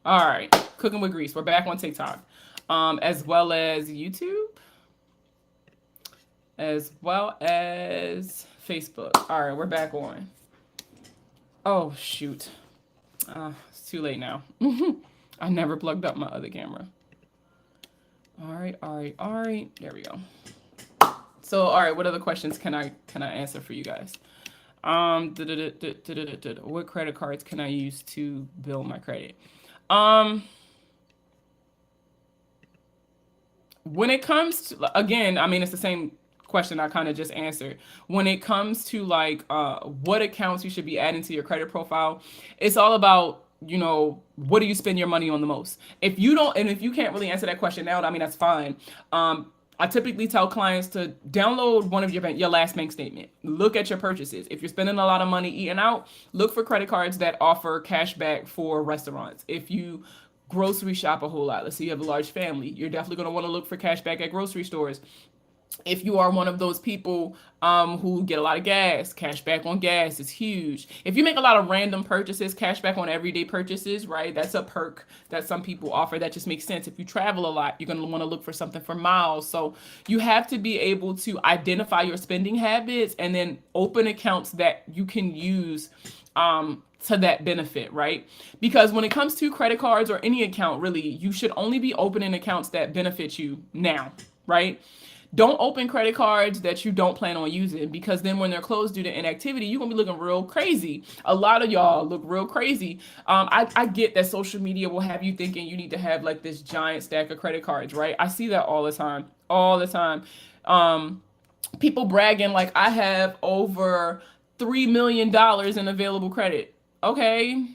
All right, cooking with grease. We're back on TikTok, as well as YouTube, as well as Facebook. All right, we're back on. Oh shoot, it's too late now. I never plugged up my other camera. All right, all right, all right. There we go. So, all right, what other questions can I answer for you guys? What credit cards can I use to build my credit? Um, when it comes to, again, I mean, it's the same question I kind of just answered. When it comes to like what accounts you should be adding to your credit profile, it's all about, what do you spend your money on the most? If you don't, and if you can't really answer that question now, I mean, that's fine. I typically tell clients to download one of your last bank statement. Look at your purchases. If you're spending a lot of money eating out, look for credit cards that offer cash back for restaurants. If you grocery shop a whole lot, let's say you have a large family, you're definitely going to want to look for cash back at grocery stores. If you are one of those people who get a lot of gas, cash back on gas is huge. If you make a lot of random purchases, cash back on everyday purchases, right? That's a perk that some people offer that just makes sense. If you travel a lot, you're going to want to look for something for miles. So you have to be able to identify your spending habits and then open accounts that you can use to that benefit, right? Because when it comes to credit cards or any account, really, you should only be opening accounts that benefit you now, right? Don't open credit cards that you don't plan on using, because then when they're closed due to inactivity, you're gonna be looking real crazy. A lot of y'all look real crazy. I get that social media will have you thinking you need to have like this giant stack of credit cards, right? I see that all the time, all the time. People bragging like I have over $3 million in available credit. Okay,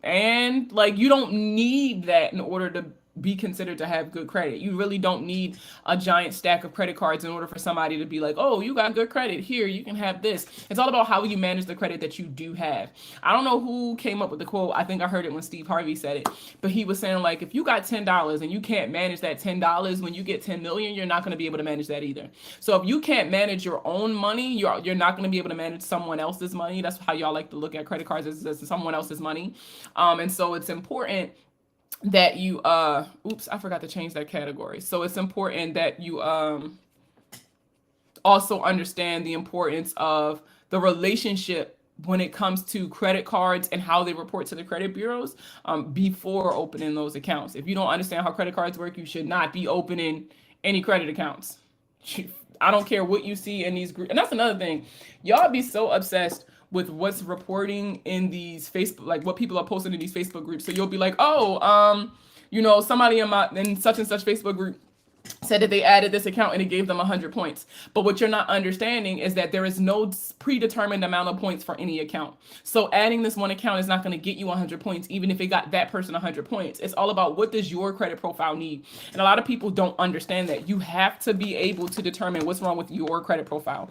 and like you don't need that in order to be considered to have good credit. You really don't need a giant stack of credit cards in order for somebody to be like, oh, you got good credit. Here, you can have this. It's all about how you manage the credit that you do have. I don't know who came up with the quote. I think I heard it when Steve Harvey said it. But he was saying, like, if you got $10 and you can't manage that $10, when you get 10 million, you're not going to be able to manage that either. So if you can't manage your own money, you're not going to be able to manage someone else's money. That's how y'all like to look at credit cards, as someone else's money. And so it's important that you oops, I forgot to change that category. So it's important that you also understand the importance of the relationship when it comes to credit cards and how they report to the credit bureaus before opening those accounts. If you don't understand how credit cards work, you should not be opening any credit accounts. I don't care what you see in these groups. And that's another thing. Y'all be so obsessed with what's reporting in these Facebook, like what people are posting in these Facebook groups. So you'll be like, oh, somebody in such and such Facebook group said that they added this account and it gave them 100 points. But what you're not understanding is that there is no predetermined amount of points for any account. So adding this one account is not going to get you 100 points, even if it got that person 100 points. It's all about what does your credit profile need. And a lot of people don't understand that. You have to be able to determine what's wrong with your credit profile.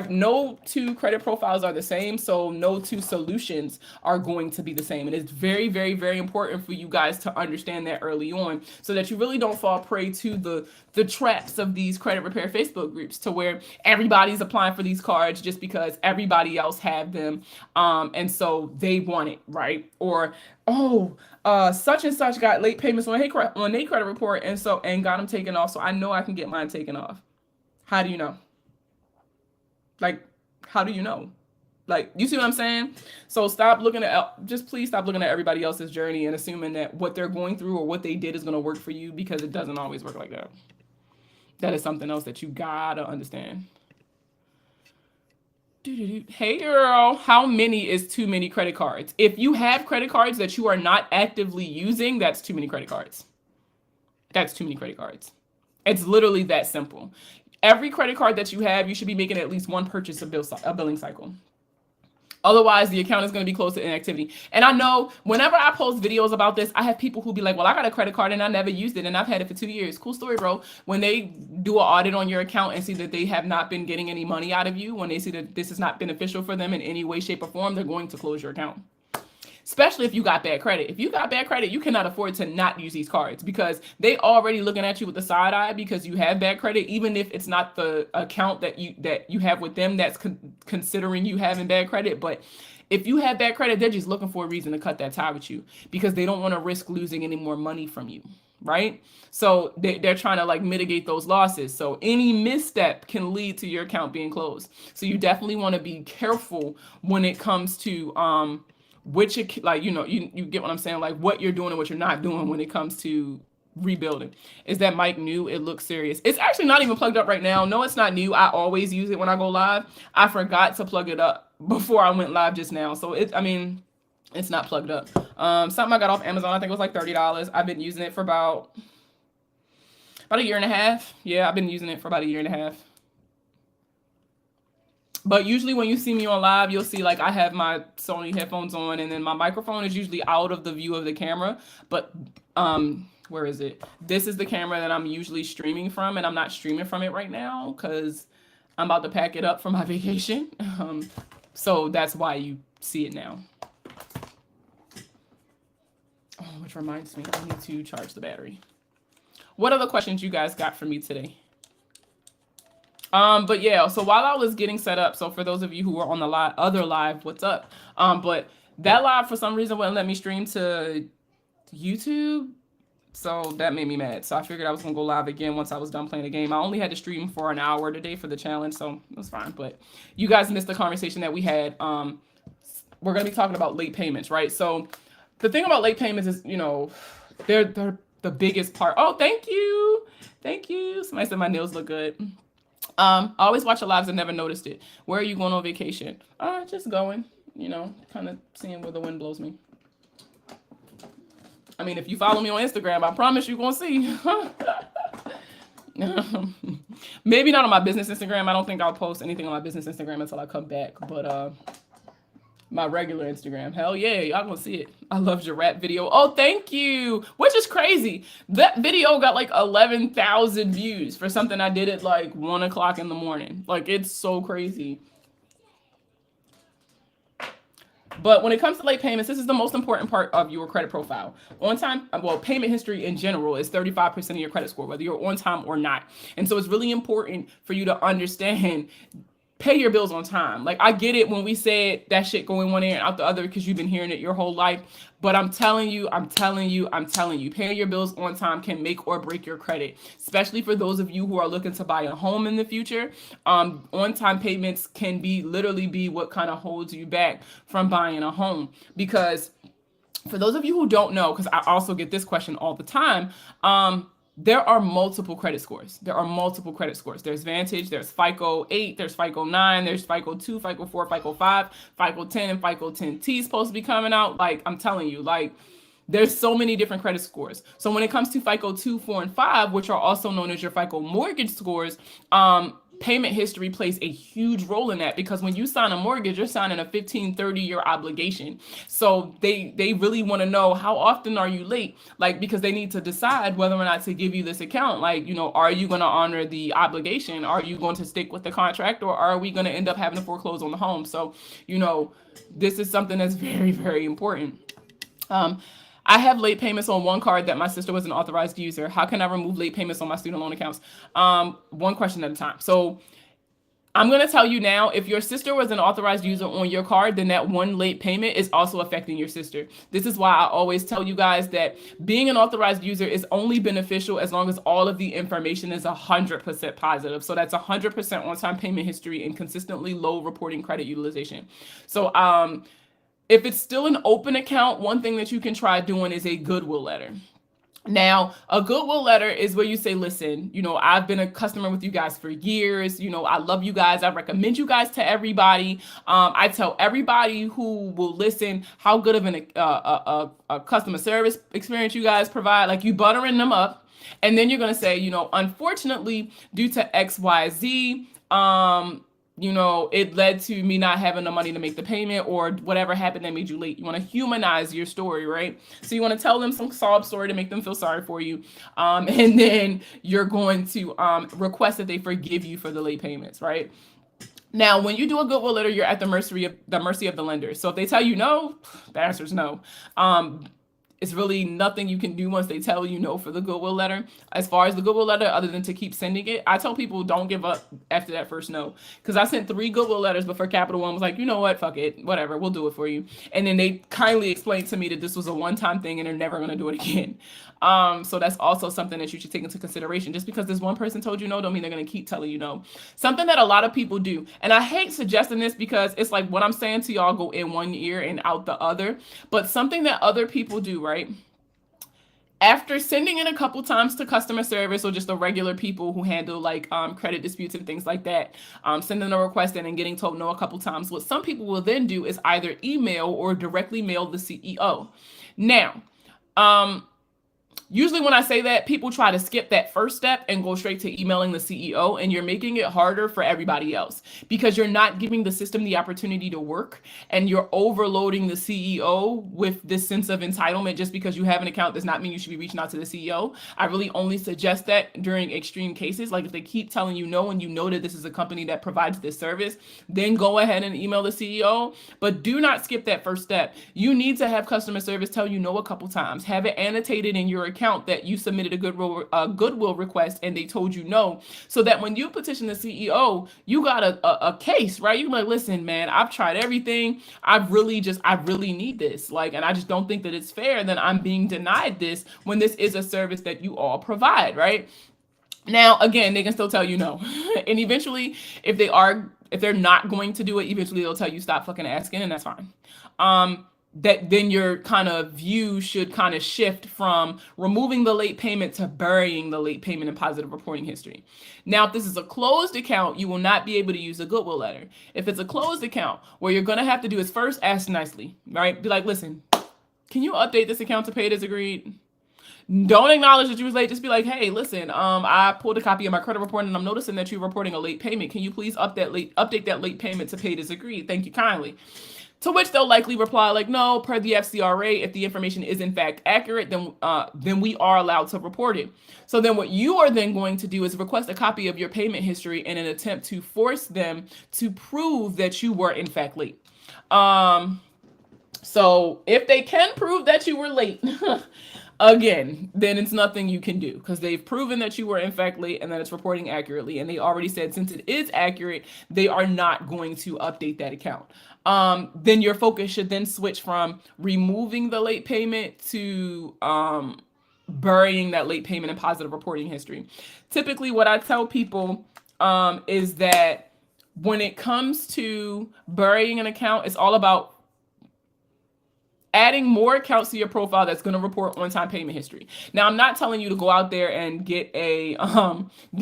No two credit profiles are the same, so no two solutions are going to be the same. And it's very, very, very important for you guys to understand that early on so that you really don't fall prey to the traps of these credit repair Facebook groups, to where everybody's applying for these cards just because everybody else have them, and so they want it, right? Or such and such got late payments on their credit report, and got them taken off, so I know I can get mine taken off. How do you know? Like, how do you know? Like, you see what I'm saying? So please stop looking at everybody else's journey and assuming that what they're going through or what they did is going to work for you, because it doesn't always work like that. That is something else that you gotta understand. Hey girl, how many is too many credit cards? If you have credit cards that you are not actively using, that's too many credit cards. That's too many credit cards. It's literally that simple. Every credit card that you have, you should be making at least one purchase a billing cycle. Otherwise, the account is going to be close to inactivity. And I know whenever I post videos about this, I have people who be like, well, I got a credit card and I never used it and I've had it for 2 years. Cool story, bro. When they do an audit on your account and see that they have not been getting any money out of you, when they see that this is not beneficial for them in any way, shape, or form, they're going to close your account. Especially if you got bad credit. If you got bad credit, you cannot afford to not use these cards, because they already looking at you with the side eye because you have bad credit, even if it's not the account that you have with them that's considering you having bad credit. But If you have bad credit, they're just looking for a reason to cut that tie with you because they don't want to risk losing any more money from you, right? So they're trying to like mitigate those losses. So any misstep can lead to your account being closed. So you definitely want to be careful when it comes to which like you get what I'm saying, like what you're doing and what you're not doing when it comes to rebuilding. Is that mic new? It looks serious. It's actually not even plugged up right now. No, it's not new. I always use it when I go live. I forgot to plug it up before I went live just now. So it's not plugged up. Something I got off Amazon. I think it was like $30. I've been using it for about a year and a half. Yeah, I've been using it for about a year and a half. But usually when you see me on live, you'll see like I have my Sony headphones on, and then my microphone is usually out of the view of the camera. But where is it? This is the camera that I'm usually streaming from, and I'm not streaming from it right now because I'm about to pack it up for my vacation. So that's why you see it now. Oh, which reminds me, I need to charge the battery. What other questions you guys got for me today? But yeah, so while I was getting set up, so for those of you who are on the other live, what's up? But that live for some reason wouldn't let me stream to YouTube. So that made me mad. So I figured I was gonna go live again once I was done playing the game. I only had to stream for an hour today for the challenge, so it was fine. But you guys missed the conversation that we had. We're gonna be talking about late payments, right? So the thing about late payments is, they're the biggest part. Oh, thank you. Thank you. Somebody said my nails look good. I always watch the lives and never noticed it. Where are you going on vacation? Just going, kind of seeing where the wind blows me. I mean, if you follow me on Instagram, I promise you're going to see. Maybe not on my business Instagram. I don't think I'll post anything on my business Instagram until I come back. But my regular Instagram, hell yeah, y'all gonna see it. I loved your rap video. Oh, thank you. Which is crazy. That video got like 11,000 views for something I did at like 1 o'clock in the morning. Like, it's so crazy. But when it comes to late payments, this is the most important part of your credit profile. Payment history in general is 35% of your credit score, whether you're on time or not. And so it's really important for you to understand, pay your bills on time. Like, I get it when we said that shit going one ear and out the other because you've been hearing it your whole life. But I'm telling you, paying your bills on time can make or break your credit, especially for those of you who are looking to buy a home in the future. On-time payments can literally be what kind of holds you back from buying a home. Because for those of you who don't know, because I also get this question all the time, there are multiple credit scores. There's Vantage, there's FICO 8, there's FICO 9, there's FICO 2, FICO 4, FICO 5, FICO 10, and FICO 10T is supposed to be coming out. Like, I'm telling you, like, there's so many different credit scores. So when it comes to FICO 2, 4, and 5, which are also known as your FICO mortgage scores, payment history plays a huge role in that, because when you sign a mortgage, you're signing a 15-30 year obligation. So they really want to know, how often are you late? Like, because they need to decide whether or not to give you this account. Like, are you going to honor the obligation? Are you going to stick with the contract, or are we going to end up having to foreclose on the home? So, this is something that's very, very important. I have late payments on one card that my sister was an authorized user. How can I remove late payments on my student loan accounts? One question at a time. So I'm going to tell you now, if your sister was an authorized user on your card, then that one late payment is also affecting your sister. This is why I always tell you guys that being an authorized user is only beneficial as long as all of the information is 100% positive. So that's 100% on-time payment history and consistently low reporting credit utilization. So, if it's still an open account, one thing that you can try doing is a goodwill letter. Now, a goodwill letter is where you say, listen, I've been a customer with you guys for years. I love you guys. I recommend you guys to everybody. I tell everybody who will listen how good of a customer service experience you guys provide. Like, you buttering them up. And then you're going to say, unfortunately, due to X, Y, Z, it led to me not having the money to make the payment, or whatever happened that made you late. You want to humanize your story, right? So you want to tell them some sob story to make them feel sorry for you. And then you're going to request that they forgive you for the late payments, right? Now, when you do a goodwill letter, you're at the mercy of the lender. So if they tell you no, the answer is no. it's really nothing you can do once they tell you no for the goodwill letter. As far as the goodwill letter, other than to keep sending it, I tell people don't give up after that first no. Because I sent 3 goodwill letters, but for Capital One was like, you know what, fuck it, whatever, we'll do it for you. And then they kindly explained to me that this was a one-time thing and they're never gonna do it again. So that's also something that you should take into consideration. Just because this one person told you no, don't mean they're gonna keep telling you no. Something that a lot of people do, and I hate suggesting this because it's like what I'm saying to y'all go in one ear and out the other, but something that other people do, right? After sending it a couple times to customer service or just the regular people who handle like credit disputes and things like that, sending a request in and getting told no a couple times, what some people will then do is either email or directly mail the CEO. Now, usually when I say that, people try to skip that first step and go straight to emailing the CEO, and you're making it harder for everybody else because you're not giving the system the opportunity to work, and you're overloading the CEO with this sense of entitlement. Just because you have an account does not mean you should be reaching out to the CEO. I really only suggest that during extreme cases, like if they keep telling you no and you know that this is a company that provides this service, then go ahead and email the CEO, but do not skip that first step. You need to have customer service tell you no a couple times. Have it annotated in your account that you submitted a goodwill request and they told you no, so that when you petition the CEO, you got a case, right? You're like, listen, man, I've tried everything. I really need this. Like, and I just don't think that it's fair that I'm being denied this when this is a service that you all provide, right? Now, again, they can still tell you no. And eventually, if they're not going to do it, eventually they'll tell you stop fucking asking, and that's fine. That then your kind of view should kind of shift from removing the late payment to burying the late payment in positive reporting history. Now, if this is a closed account, you will not be able to use a goodwill letter. If it's a closed account, what you're going to have to do is first ask nicely, right? Be like, listen, can you update this account to paid as agreed? Don't acknowledge that you was late. Just be like, hey, listen, I pulled a copy of my credit report and I'm noticing that you're reporting a late payment. Can you please update that late payment to paid as agreed? Thank you kindly. To which they'll likely reply like, no, per the FCRA, if the information is in fact accurate, then we are allowed to report it. So then what you are then going to do is request a copy of your payment history in an attempt to force them to prove that you were in fact late. So if they can prove that you were late, again, then it's nothing you can do because they've proven that you were in fact late and that it's reporting accurately. And they already said since it is accurate, they are not going to update that account. Then your focus should then switch from removing the late payment to burying that late payment in positive reporting history. Typically, what I tell people is that when it comes to burying an account, it's all about adding more accounts to your profile that's going to report on-time payment history. Now, I'm not telling you to go out there and get a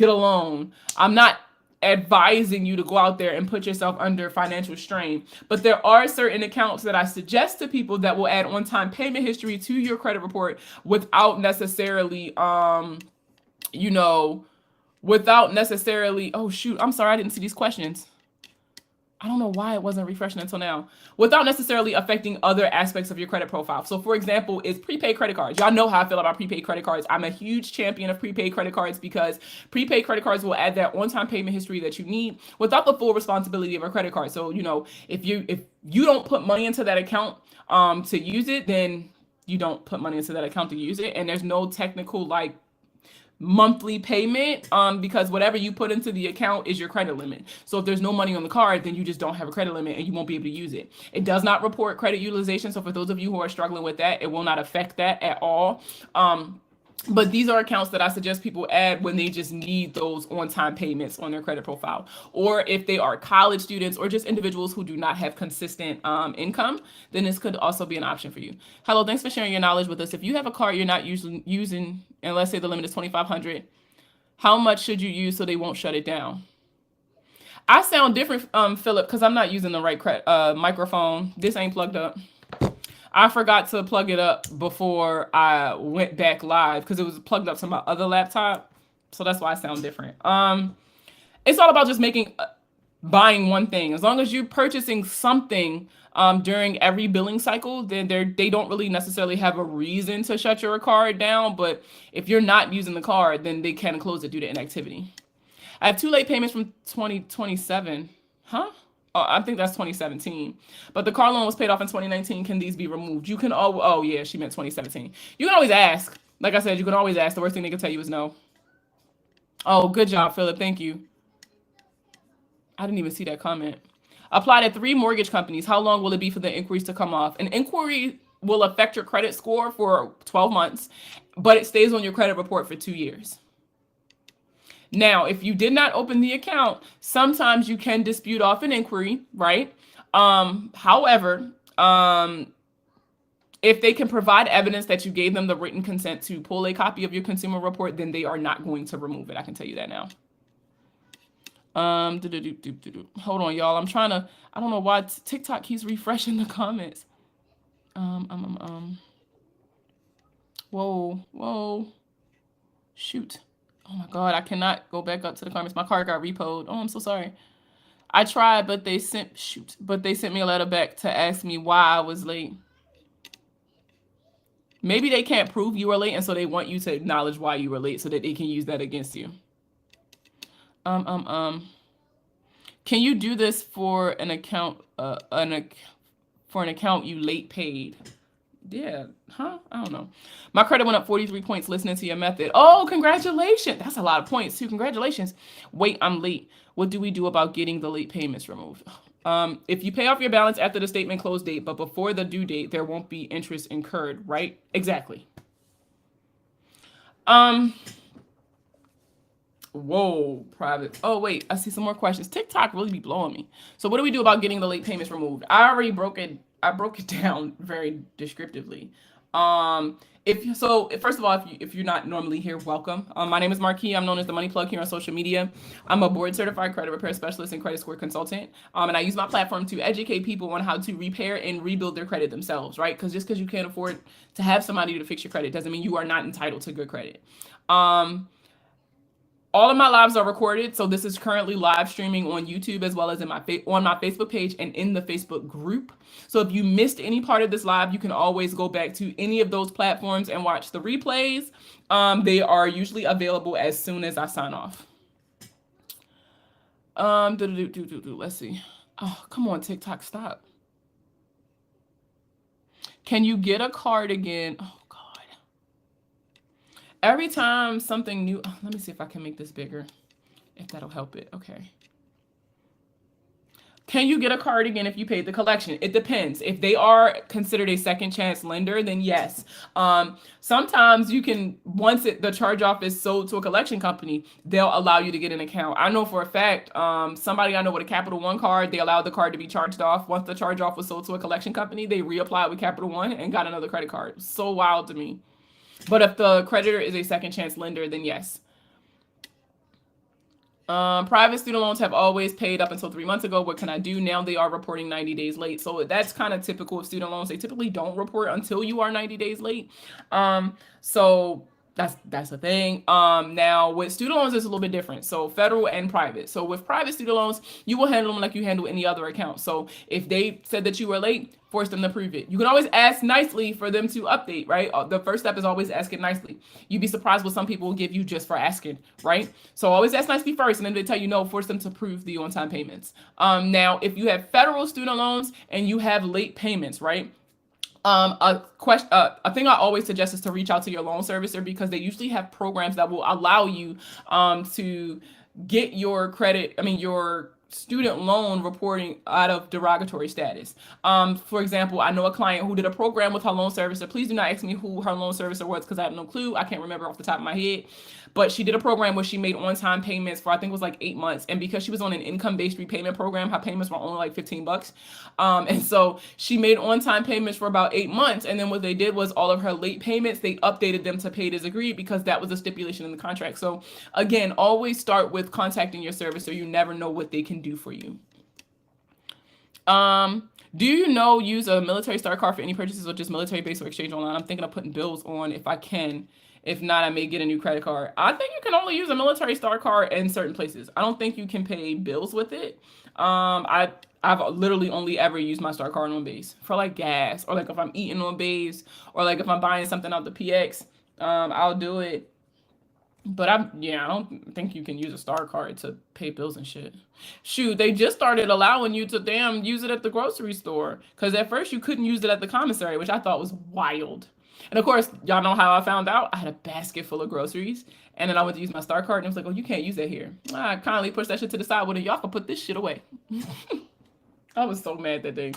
loan. I'm not advising you to go out there and put yourself under financial strain. But there are certain accounts that I suggest to people that will add on-time payment history to your credit report without necessarily, oh shoot, I'm sorry, I didn't see these questions. I don't know why it wasn't refreshing until now. Without necessarily affecting other aspects of your credit profile. So for example, is prepaid credit cards. Y'all know how I feel about prepaid credit cards. I'm a huge champion of prepaid credit cards because prepaid credit cards will add that on-time payment history that you need without the full responsibility of a credit card. So, if you don't put money into that account to use it, then you don't put money into that account to use it. And there's no technical monthly payment because whatever you put into the account is your credit limit. So if there's no money on the card, then you just don't have a credit limit and you won't be able to use it. It does not report credit utilization. So for those of you who are struggling with that, it will not affect that at all. But these are accounts that I suggest people add when they just need those on-time payments on their credit profile. Or if they are college students or just individuals who do not have consistent income, then this could also be an option for you. Hello, thanks for sharing your knowledge with us. If you have a card you're not using, and let's say the limit is $2,500, how much should you use so they won't shut it down? I sound different, Philip, because I'm not using the right microphone. This ain't plugged up. I forgot to plug it up before I went back live because it was plugged up to my other laptop. So that's why I sound different. It's all about just buying one thing. As long as you're purchasing something during every billing cycle, then they don't really necessarily have a reason to shut your card down. But if you're not using the card, then they can close it due to inactivity. I have 2 late payments from 2027. Huh? I think that's 2017. But the car loan was paid off in 2019. Can these be removed? You can, oh yeah, she meant 2017. You can always ask. Like I said, you can always ask. The worst thing they can tell you is no. Oh, good job, Philip. Thank you. I didn't even see that comment. Applied at 3 mortgage companies. How long will it be for the inquiries to come off? An inquiry will affect your credit score for 12 months, but it stays on your credit report for 2 years. Now, if you did not open the account, sometimes you can dispute off an inquiry, right? However, if they can provide evidence that you gave them the written consent to pull a copy of your consumer report, then they are not going to remove it. I can tell you that now. Hold on, y'all. I don't know why TikTok keeps refreshing the comments. Whoa. Shoot. Oh my God, I cannot go back up to the comments. My car got repoed. Oh, I'm so sorry. I tried, but they sent me a letter back to ask me why I was late. Maybe they can't prove you were late, and so they want you to acknowledge why you were late so that they can use that against you. Can you do this for an account you late paid? Yeah, huh? I don't know. My credit went up 43 points listening to your method. Oh, congratulations. That's a lot of points too. Congratulations. Wait, I'm late. What do we do about getting the late payments removed? If you pay off your balance after the statement close date, but before the due date, there won't be interest incurred, right? Exactly. Whoa, private. Oh, wait, I see some more questions. TikTok really be blowing me. So what do we do about getting the late payments removed? I broke it down very descriptively. First of all, if you're not normally here, welcome. My name is Marquis. I'm known as the Money Plug here on social media. I'm a board certified credit repair specialist and credit score consultant. And I use my platform to educate people on how to repair and rebuild their credit themselves, right? Because just because you can't afford to have somebody to fix your credit doesn't mean you are not entitled to good credit. All of my lives are recorded, so this is currently live streaming on YouTube as well as on my Facebook page and in the Facebook group. So if you missed any part of this live, you can always go back to any of those platforms and watch the replays. They are usually available as soon as I sign off. Let's see. Oh, come on, TikTok, stop. Can you get a card again? Oh, every time something new, let me see if I can make this bigger, if that'll help it. Okay. Can you get a card again if you paid the collection? It depends. If they are considered a second chance lender, then yes. Sometimes you can, once the charge off is sold to a collection company, they'll allow you to get an account. I know for a fact, somebody I know with a Capital One card, they allowed the card to be charged off. Once the charge off was sold to a collection company, they reapplied with Capital One and got another credit card. So wild to me. But if the creditor is a second chance lender, then yes. Private student loans have always paid up until 3 months ago. What can I do? Now they are reporting 90 days late. So that's kind of typical of student loans. They typically don't report until you are 90 days late. So that's the thing. Now with student loans, it's a little bit different. So federal and private. So with private student loans, you will handle them like you handle any other account. So if they said that you were late, force them to prove it. You can always ask nicely for them to update, right? The first step is always asking nicely. You'd be surprised what some people will give you just for asking, right? So always ask nicely first, and then they tell you no, force them to prove the on-time payments. Now, if you have federal student loans and you have late payments, right? A thing I always suggest is to reach out to your loan servicer because they usually have programs that will allow you to get your your student loan reporting out of derogatory status. For example, I know a client who did a program with her loan servicer. Please do not ask me who her loan servicer was because I have no clue. I can't remember off the top of my head. But she did a program where she made on-time payments for, I think it was like 8 months. And because she was on an income-based repayment program, her payments were only like $15. And so she made on-time payments for about 8 months. And then what they did was all of her late payments, they updated them to paid as agreed because that was a stipulation in the contract. So again, always start with contacting your servicer. You never know what they can do for you. Do you know use a military star card for any purchases or just military base or exchange online? I'm thinking of putting bills on if I can. If not, I may get a new credit card. I think you can only use a military star card in certain places. I don't think you can pay bills with it. I've literally only ever used my star card on base for like gas or like if I'm eating on base or like if I'm buying something out the PX, I'll do it. But I don't think you can use a Star card to pay bills and shit. Shoot, they just started allowing you to damn use it at the grocery store. Cause at first you couldn't use it at the commissary, which I thought was wild. And of course, y'all know how I found out. I had a basket full of groceries, and then I went to use my Star card, and it was like, "Oh, you can't use that here." I kindly pushed that shit to the side. Well, then y'all can put this shit away. I was so mad that day.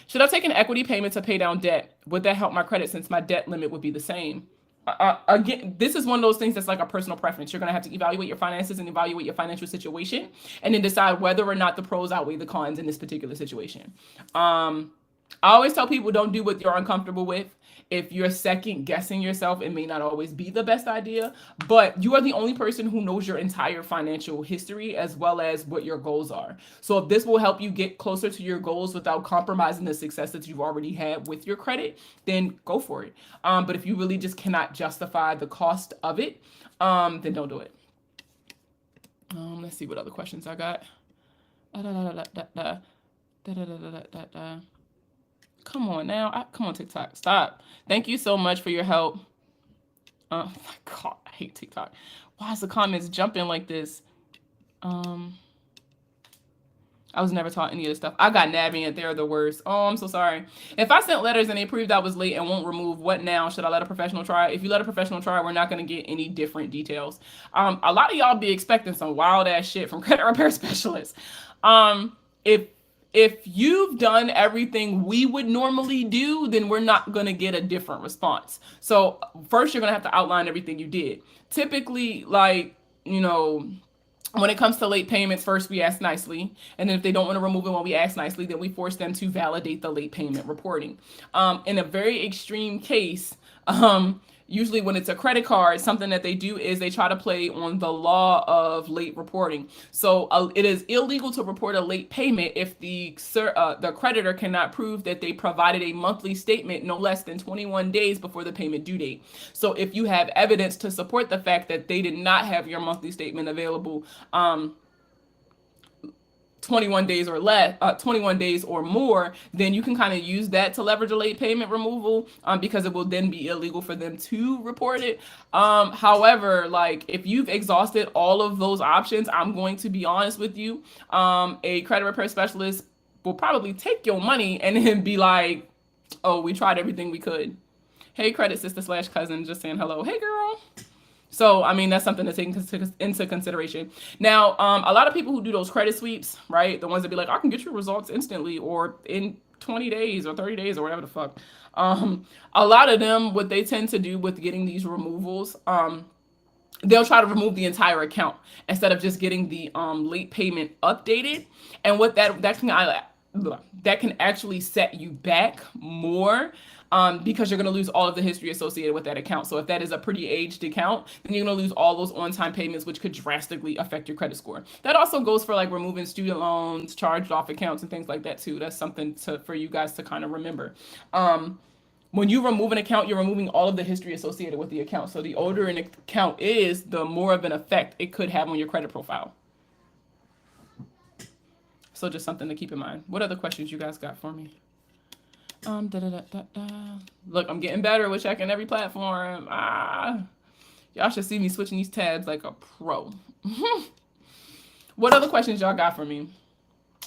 Should I take an equity payment to pay down debt? Would that help my credit since my debt limit would be the same? Again, this is one of those things that's like a personal preference. You're going to have to evaluate your finances and evaluate your financial situation and then decide whether or not the pros outweigh the cons in this particular situation. I always tell people don't do what you're uncomfortable with. If you're second guessing yourself, it may not always be the best idea, but you are the only person who knows your entire financial history as well as what your goals are. So if this will help you get closer to your goals without compromising the success that you've already had with your credit, then go for it. But if you really just cannot justify the cost of it, then don't do it. Let's see what other questions I got. Come on now. Come on, TikTok. Stop. Thank you so much for your help. Oh my God, I hate TikTok. Why is the comments jumping like this? I was never taught any of this stuff. I got Navient. They're the worst. Oh, I'm so sorry. If I sent letters and they proved I was late and won't remove, what now? Should I let a professional try? If you let a professional try, we're not going to get any different details. A lot of y'all be expecting some wild ass shit from credit repair specialists. If you've done everything we would normally do, then we're not going to get a different response. So first, you're going to have to outline everything you did. Typically, like, when it comes to late payments, first we ask nicely. And then if they don't want to remove it when we ask nicely, then we force them to validate the late payment reporting. In a very extreme case, usually when it's a credit card, something that they do is they try to play on the law of late reporting. So it is illegal to report a late payment if the creditor cannot prove that they provided a monthly statement no less than 21 days before the payment due date. So if you have evidence to support the fact that they did not have your monthly statement available 21 days or less, 21 days or more, then you can kind of use that to leverage a late payment removal because it will then be illegal for them to report it. However, like if you've exhausted all of those options, I'm going to be honest with you, a credit repair specialist will probably take your money and then be like, oh, we tried everything we could. Hey, credit sister / cousin, just saying hello. Hey, girl. So, I mean, that's something to take into consideration. Now, a lot of people who do those credit sweeps, right? The ones that be like, I can get your results instantly or in 20 days or 30 days or whatever the fuck. A lot of them, what they tend to do with getting these removals, they'll try to remove the entire account instead of just getting the late payment updated. And what that can actually set you back more. Because you're going to lose all of the history associated with that account. So if that is a pretty aged account, then you're going to lose all those on-time payments, which could drastically affect your credit score. That also goes for like removing student loans, charged off accounts, and things like that too. That's something for you guys to kind of remember. When you remove an account, you're removing all of the history associated with the account. So the older an account is, the more of an effect it could have on your credit profile. So just something to keep in mind. What other questions you guys got for me? Look, I'm getting better with checking every platform. Y'all should see me switching these tabs like a pro. What other questions y'all got for me?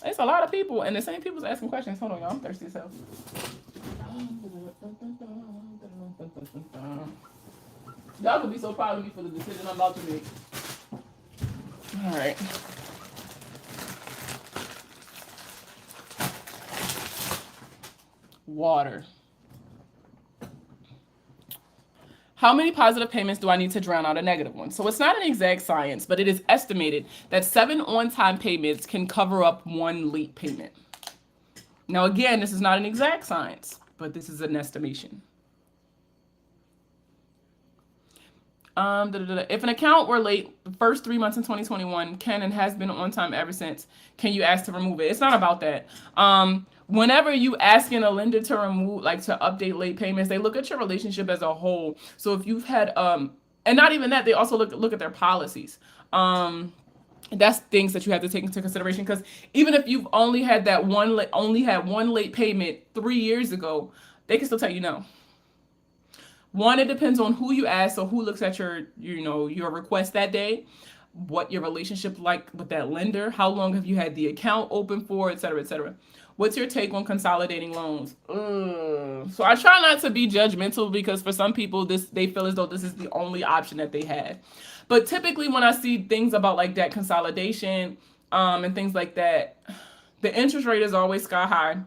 It's a lot of people, and the same people's asking questions. Hold on, y'all. I'm thirsty as hell. Y'all could be so proud of me for the decision I'm about to make. All right. Water. How many positive payments do I need to drown out a negative one? So it's not an exact science, but it is estimated that 7 on-time payments can cover up 1 late payment. Now, again, this is not an exact science, but this is an estimation. If an account were late the first 3 months in 2021, can and has been on time ever since, can you ask to remove it? It's not about that. Whenever you asking a lender to remove, like to update late payments, they look at your relationship as a whole. So if you've had, and not even that, they also look at their policies. That's things that you have to take into consideration, because even if you've only had one late payment 3 years ago, they can still tell you no. One, it depends on who you ask. So who looks at your, your request that day, what your relationship like with that lender, how long have you had the account open for, et cetera, et cetera. What's your take on consolidating loans? So I try not to be judgmental because for some people, they feel as though this is the only option that they have. But typically, when I see things about like debt consolidation, and things like that, the interest rate is always sky high.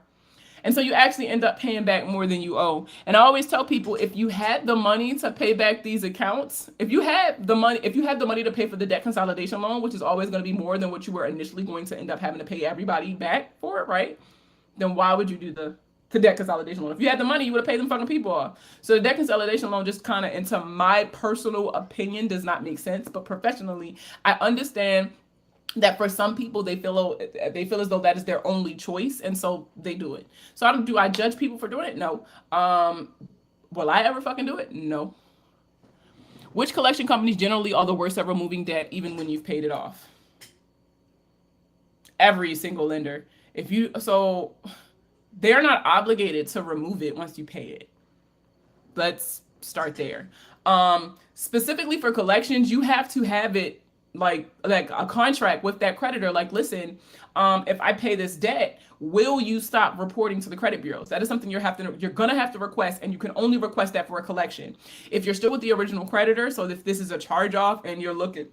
And so you actually end up paying back more than you owe. And I always tell people, if you had the money to pay back these accounts, if you have the money to pay for the debt consolidation loan, which is always going to be more than what you were initially going to end up having to pay everybody back for it, right? Then why would you do the debt consolidation loan? If you had the money, you would have paid them fucking people off. So the debt consolidation loan, just kind of, into my personal opinion, does not make sense. But professionally, I understand that for some people they feel as though that is their only choice, and so they do it. So do I judge people for doing it? No. Will I ever fucking do it? No. Which collection companies generally are the worst at removing debt even when you've paid it off? Every single lender. They're not obligated to remove it once you pay it. Let's start there. Specifically for collections, you have to have it like a contract with that creditor. Like, listen, if I pay this debt, will you stop reporting to the credit bureaus? That is something you're gonna have to request, and you can only request that for a collection. If you're still with the original creditor, so if this is a charge off and you're looking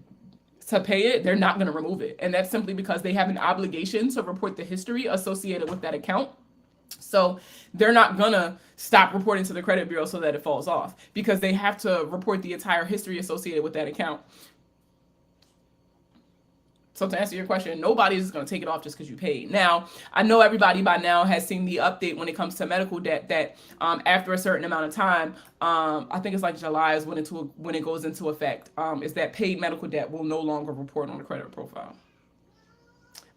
to pay it, they're not gonna remove it, and that's simply because they have an obligation to report the history associated with that account. So they're not gonna stop reporting to the credit bureau so that it falls off, because they have to report the entire history associated with that account. So to answer your question, nobody's going to take it off just because you paid. Now, I know everybody by now has seen the update when it comes to medical debt that after a certain amount of time, I think it's like July is when it goes into effect, is that paid medical debt will no longer report on the credit profile.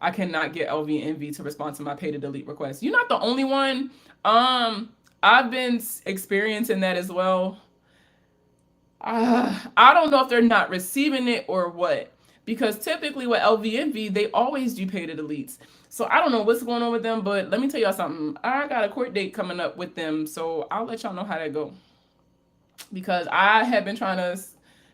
I cannot get LVNV to respond to my pay to delete request. You're not the only one. I've been experiencing that as well. I don't know if they're not receiving it or what. Because typically with LVNV, they always do pay to deletes. So I don't know what's going on with them, but let me tell y'all something. I got a court date coming up with them, so I'll let y'all know how that go. Because I have been trying to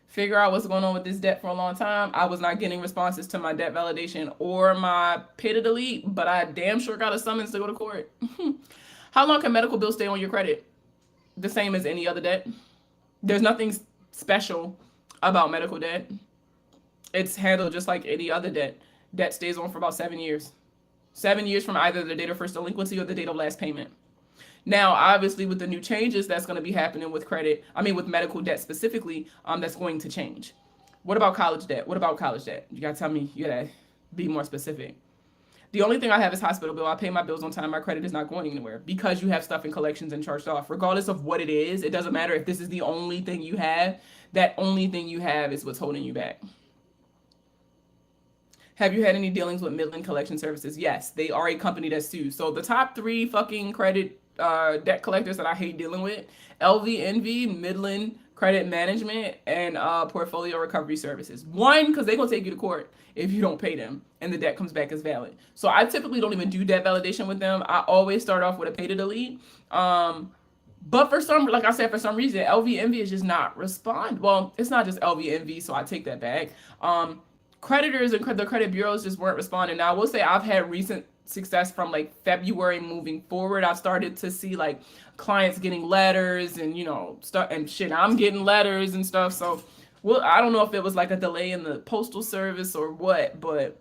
figure out what's going on with this debt for a long time. I was not getting responses to my debt validation or my pay to delete, but I damn sure got a summons to go to court. How long can medical bills stay on your credit? The same as any other debt. There's nothing special about medical debt. It's handled just like any other debt. Debt stays on for about 7 years. 7 years from either the date of first delinquency or the date of last payment. Now, obviously, with the new changes that's going to be happening with with medical debt specifically, that's going to change. What about college debt? You got to tell me, you got to be more specific. The only thing I have is hospital bill. I pay my bills on time. My credit is not going anywhere because you have stuff in collections and charged off. Regardless of what it is, it doesn't matter if this is the only thing you have. That only thing you have is what's holding you back. Have you had any dealings with Midland Collection Services? Yes, they are a company that sues. So the top 3 fucking credit debt collectors that I hate dealing with: LVNV, Midland Credit Management, and Portfolio Recovery Services. One, because they're going to take you to court if you don't pay them and the debt comes back as valid. So I typically don't even do debt validation with them. I always start off with a pay to delete. But for some reason, LVNV is just not respond. Well, it's not just LVNV, so I take that back. Creditors and the credit bureaus just weren't responding. Now, I will say I've had recent success from like February moving forward. I've started to see like clients getting letters and, stuff and shit. I'm getting letters and stuff. So, well, I don't know if it was like a delay in the postal service or what, but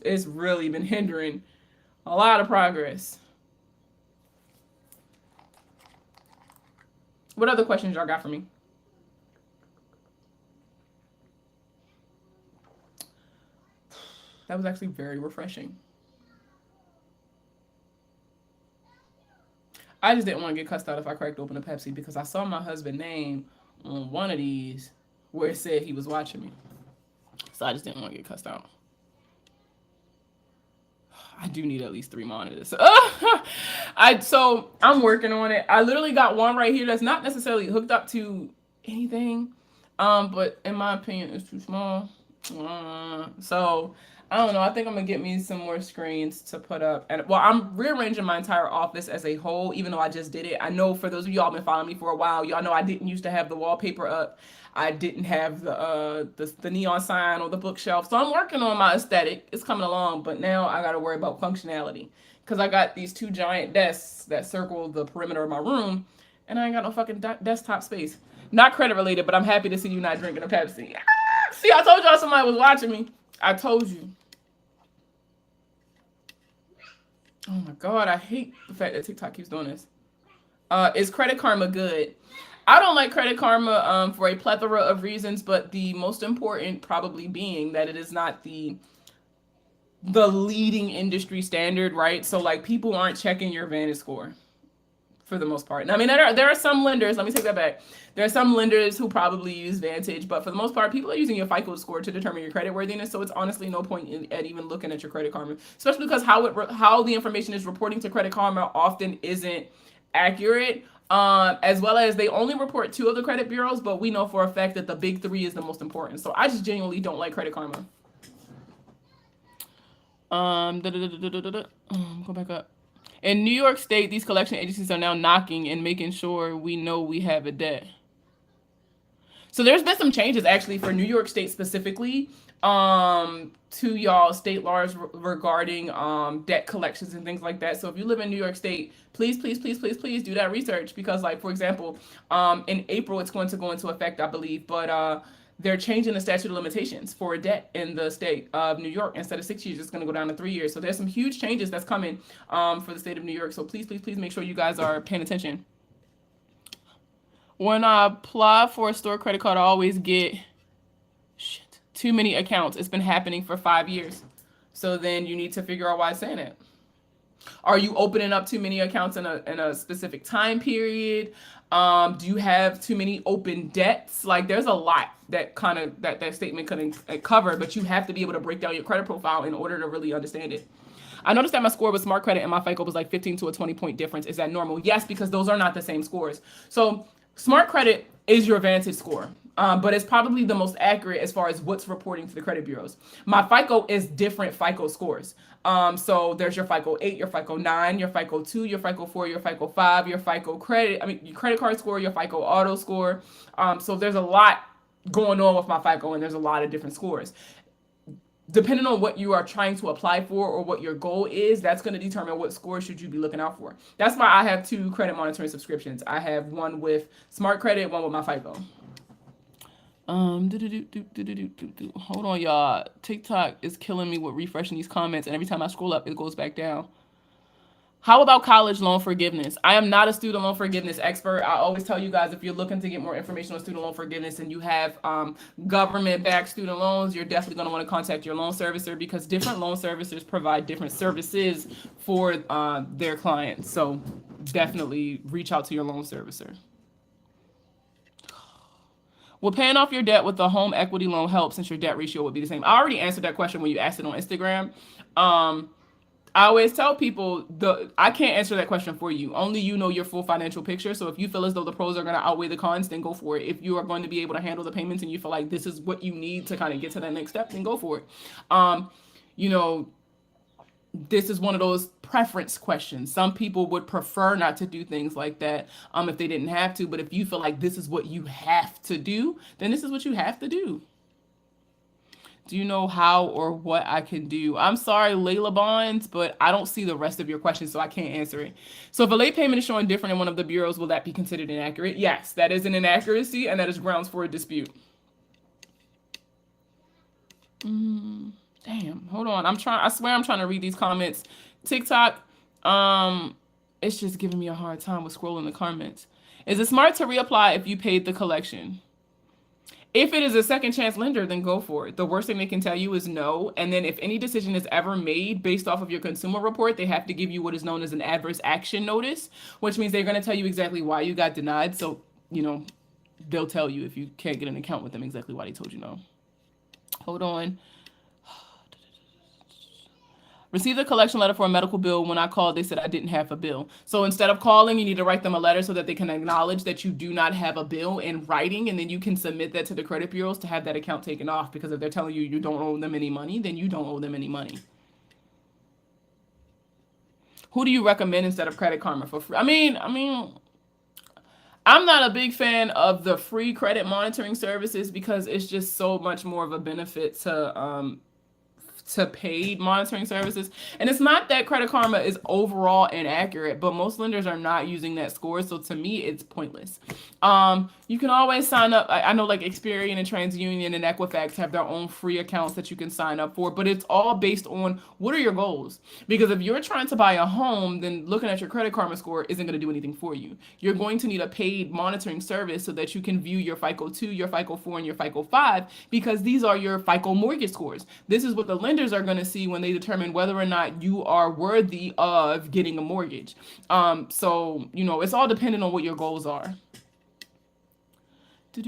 it's really been hindering a lot of progress. What other questions y'all got for me? That was actually very refreshing. I just didn't want to get cussed out if I cracked open a Pepsi because I saw my husband's name on one of these where it said he was watching me. So I just didn't want to get cussed out. I do need at least 3 monitors. So I'm working on it. I literally got one right here that's not necessarily hooked up to anything. But in my opinion, it's too small. So I don't know. I think I'm gonna get me some more screens to put up. And well, I'm rearranging my entire office as a whole, even though I just did it. I know for those of y'all been following me for a while, y'all know I didn't used to have the wallpaper up. I didn't have the neon sign or the bookshelf. So I'm working on my aesthetic. It's coming along, but now I gotta worry about functionality. Cause I got these two giant desks that circle the perimeter of my room, and I ain't got no fucking desktop space. Not credit related, but I'm happy to see you not drinking a Pepsi. See, I told y'all somebody was watching me. I told you. Oh my God, I hate the fact that TikTok keeps doing this. Is Credit Karma good? I don't like Credit Karma for a plethora of reasons, but the most important probably being that it is not the leading industry standard, right? So like people aren't checking your Vantage score for the most part. And I mean, there are some lenders, let me take that back. There are some lenders who probably use Vantage, but for the most part, people are using your FICO score to determine your credit worthiness. So it's honestly no point at even looking at your Credit Karma, especially because how the information is reporting to Credit Karma often isn't accurate. As well as they only report 2 of the credit bureaus, but we know for a fact that the big 3 is the most important. So I just genuinely don't like Credit Karma. Go back up. In New York State, these collection agencies are now knocking and making sure we know we have a debt. So there's been some changes actually for New York State specifically to y'all state laws regarding debt collections and things like that. So if you live in New York State, please do that research, because like, for example, in April, it's going to go into effect, I believe, but they're changing the statute of limitations for a debt in the state of New York. Instead of 6 years, it's going to go down to 3 years. So there's some huge changes that's coming for the state of New York. So please make sure you guys are paying attention. When I apply for a store credit card, I always get too many accounts. It's been happening for 5 years. So then you need to figure out why it's saying it. Are you opening up too many accounts in a specific time period? Do you have too many open debts? Like there's a lot that kind of that statement couldn't cover, but you have to be able to break down your credit profile in order to really understand it. I noticed that my score with Smart Credit and my FICO was like 15 to a 20-point difference. Is that normal? Yes, because those are not the same scores. So Smart Credit is your Vantage score. But it's probably the most accurate as far as what's reporting to the credit bureaus. My FICO is different FICO scores. So there's your FICO 8, your FICO 9, your FICO 2, your FICO 4, your FICO 5, your FICO your credit card score, your FICO auto score. So there's a lot going on with my FICO, and there's a lot of different scores. Depending on what you are trying to apply for or what your goal is, that's going to determine what score should you be looking out for. That's why I have 2 credit monitoring subscriptions. I have one with Smart Credit, one with my FICO. Hold on, y'all. TikTok is killing me with refreshing these comments, and every time I scroll up, it goes back down. How about college loan forgiveness? I am not a student loan forgiveness expert. I always tell you guys, if you're looking to get more information on student loan forgiveness and you have government-backed student loans, you're definitely going to want to contact your loan servicer, because different loan servicers provide different services for their clients. So definitely reach out to your loan servicer. Will paying off your debt with a home equity loan help, since your debt ratio would be the same? I already answered that question when you asked it on Instagram. I always tell people I can't answer that question for you. Only you know your full financial picture. So if you feel as though the pros are going to outweigh the cons, then go for it. If you are going to be able to handle the payments and you feel like this is what you need to kind of get to that next step, then go for it. This is one of those preference questions. Some people would prefer not to do things like that if they didn't have to. But if you feel like this is what you have to do, then this is what you have to do. Do you know how or what I can do? I'm sorry, Layla Bonds, but I don't see the rest of your question, so I can't answer it. So if a late payment is showing different in one of the bureaus, will that be considered inaccurate? Yes, that is an inaccuracy, and that is grounds for a dispute. Damn, hold on. I swear I'm trying to read these comments. TikTok, it's just giving me a hard time with scrolling the comments. Is it smart to reapply if you paid the collection? If it is a second chance lender, then go for it. The worst thing they can tell you is no. And then if any decision is ever made based off of your consumer report, they have to give you what is known as an adverse action notice, which means they're going to tell you exactly why you got denied. So, they'll tell you if you can't get an account with them exactly why they told you no. Hold on. Received a collection letter for a medical bill. When I called, they said I didn't have a bill. So instead of calling, you need to write them a letter so that they can acknowledge that you do not have a bill in writing, and then you can submit that to the credit bureaus to have that account taken off, because if they're telling you you don't owe them any money, then you don't owe them any money. Who do you recommend instead of Credit Karma for free? I'm not a big fan of the free credit monitoring services because it's just so much more of a benefit to paid monitoring services. And it's not that Credit Karma is overall inaccurate, but most lenders are not using that score. So to me, it's pointless. You can always sign up. I know like Experian and TransUnion and Equifax have their own free accounts that you can sign up for, but it's all based on what are your goals? Because if you're trying to buy a home, then looking at your Credit Karma score isn't going to do anything for you. You're going to need a paid monitoring service so that you can view your FICO 2, your FICO 4, and your FICO 5, because these are your FICO mortgage scores. This is what the lenders are going to see when they determine whether or not you are worthy of getting a mortgage. So, it's all dependent on what your goals are. I'm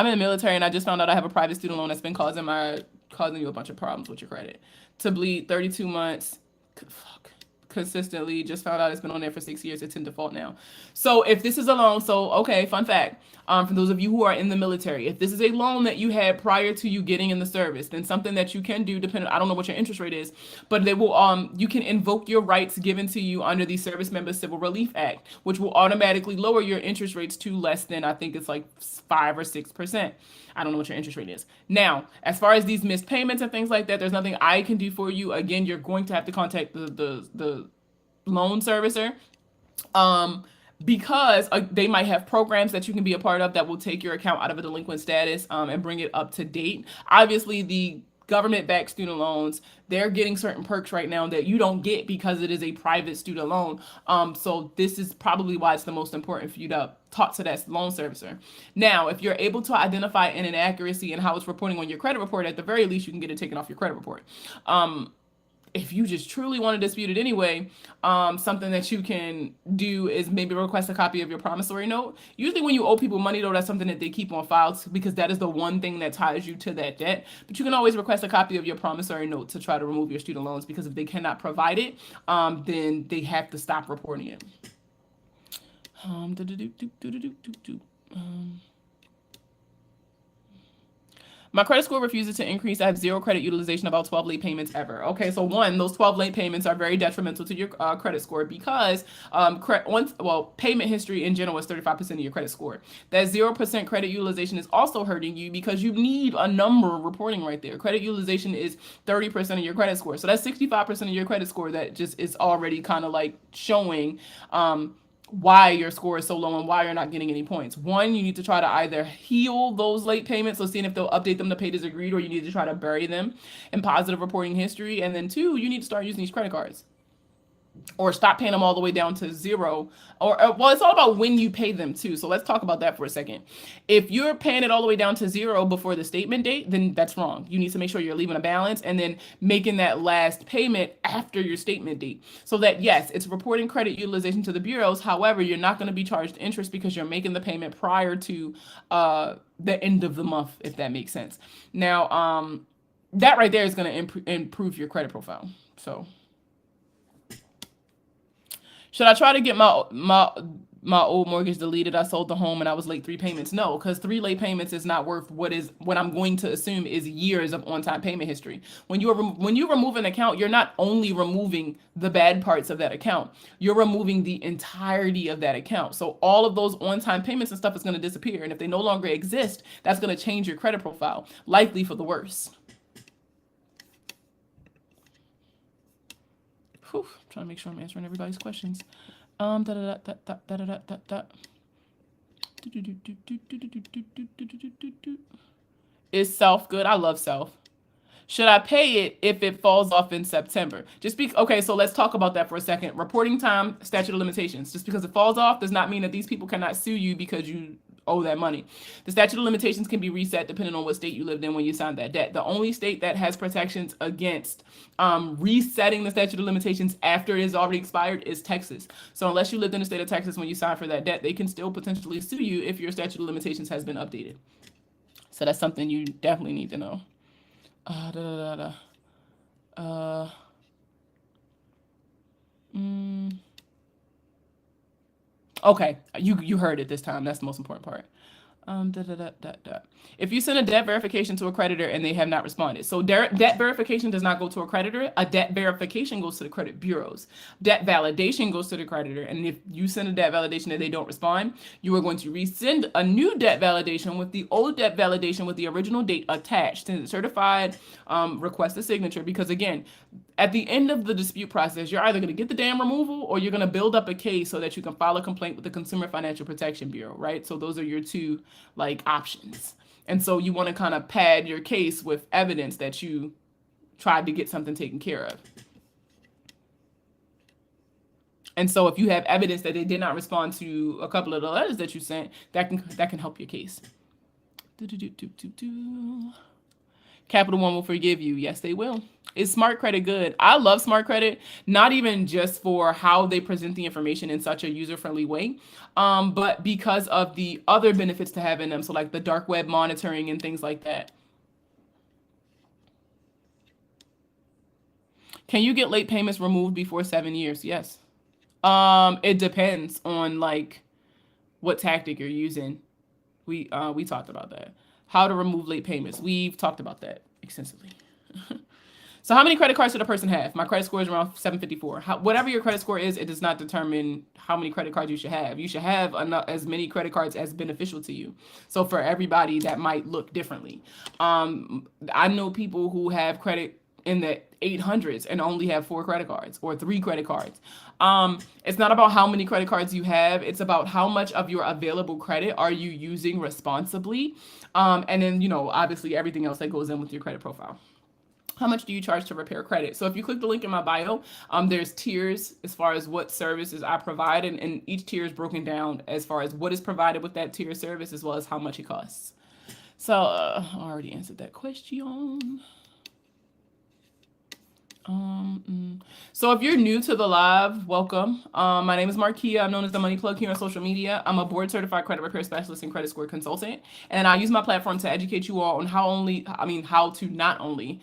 in the military and I just found out I have a private student loan that's been causing you a bunch of problems with your credit. To bleed 32 months. Fuck. Consistently, just found out it's been on there for 6 years. It's in default now. So if this is a loan, okay, fun fact, for those of you who are in the military, if this is a loan that you had prior to you getting in the service, then something that you can do, depending, I don't know what your interest rate is, but they will, you can invoke your rights given to you under the Service Member Civil Relief Act, which will automatically lower your interest rates to less than, I think it's like 5 or 6%. I don't know what your interest rate is. Now, as far as these missed payments and things like that, there's nothing I can do for you. Again, you're going to have to contact the loan servicer, because they might have programs that you can be a part of that will take your account out of a delinquent status and bring it up to date. Obviously, the government-backed student loans, they're getting certain perks right now that you don't get because it is a private student loan. So this is probably why it's the most important for you to talk to that loan servicer. Now, if you're able to identify an inaccuracy in how it's reporting on your credit report, at the very least, you can get it taken off your credit report. If you just truly want to dispute it anyway, something that you can do is maybe request a copy of your promissory note. Usually when you owe people money, though, that's something that they keep on file because that is the one thing that ties you to that debt. But you can always request a copy of your promissory note to try to remove your student loans, because if they cannot provide it, then they have to stop reporting it. My credit score refuses to increase. I have zero credit utilization, about 12 late payments ever. Okay, so those 12 late payments are very detrimental to your credit score because payment history in general is 35% of your credit score. That 0% credit utilization is also hurting you because you need a number reporting right there. Credit utilization is 30% of your credit score. So that's 65% of your credit score that just is already kind of like showing why your score is so low and why you're not getting any points. One, you need to try to either heal those late payments, so seeing if they'll update them to paid as agreed, or you need to try to bury them in positive reporting history. And then 2, you need to start using these credit cards, or stop paying them all the way down to 0. Well, it's all about when you pay them too. So let's talk about that for a second. If you're paying it all the way down to 0 before the statement date, then that's wrong. You need to make sure you're leaving a balance and then making that last payment after your statement date. So that, yes, it's reporting credit utilization to the bureaus. However, you're not going to be charged interest because you're making the payment prior to the end of the month, if that makes sense. Now, that right there is going to improve your credit profile. So should I try to get my old mortgage deleted? I sold the home and I was late 3 payments. No, because 3 late payments is not worth what I'm going to assume is years of on-time payment history. When you remove an account, you're not only removing the bad parts of that account, you're removing the entirety of that account. So all of those on-time payments and stuff is going to disappear. And if they no longer exist, that's going to change your credit profile, likely for the worse. Whew, trying to make sure I'm answering everybody's questions. Is self good? I love self. Should I pay it if it falls off in September? Okay, so let's talk about that for a second. Reporting time, statute of limitations. Just because it falls off does not mean that these people cannot sue you because you owe that money. The statute of limitations can be reset depending on what state you lived in when you signed that debt. The only state that has protections against resetting the statute of limitations after it is already expired is Texas. So unless you lived in the state of Texas when you signed for that debt, they can still potentially sue you if your statute of limitations has been updated. So that's something you definitely need to know. Uh, mm, okay, you heard it this time. That's the most important part. Da, da, da, da, da. If you send a debt verification to a creditor and they have not responded, so debt verification does not go to a creditor. A debt verification goes to the credit bureaus. Debt validation goes to the creditor, and if you send a debt validation and they don't respond, you are going to resend a new debt validation with the old debt validation with the original date attached and certified. Request a signature, because again, at the end of the dispute process, you're either going to get the damn removal or you're going to build up a case so that you can file a complaint with the Consumer Financial Protection Bureau, right? So those are your two like options. And so you want to kind of pad your case with evidence that you tried to get something taken care of. And so if you have evidence that they did not respond to a couple of the letters that you sent, that can help your case. Capital One will forgive you. Yes, they will. Is smart credit good? I love smart credit, not even just for how they present the information in such a user-friendly way, but because of the other benefits to have in them. So like the dark web monitoring and things like that. Can you get late payments removed before 7 years? Yes. It depends on like what tactic you're using. We talked about that. How to remove late payments. We've talked about that extensively. So how many credit cards should a person have? My credit score is around 754. Whatever your credit score is, it does not determine how many credit cards you should have. You should have as many credit cards as beneficial to you. So for everybody, that might look differently. I know people who have credit in the 800s and only have 4 credit cards or 3 credit cards. It's not about how many credit cards you have. It's about how much of your available credit are you using responsibly. And then, obviously everything else that goes in with your credit profile. How much do you charge to repair credit? So if you click the link in my bio, there's tiers as far as what services I provide, and each tier is broken down as far as what is provided with that tier service as well as how much it costs. So I already answered that question. So if you're new to the live, welcome. My name is Markia. I'm known as the Money Plug here on social media. I'm a board certified credit repair specialist and credit score consultant, and I use my platform to educate you all on how to not only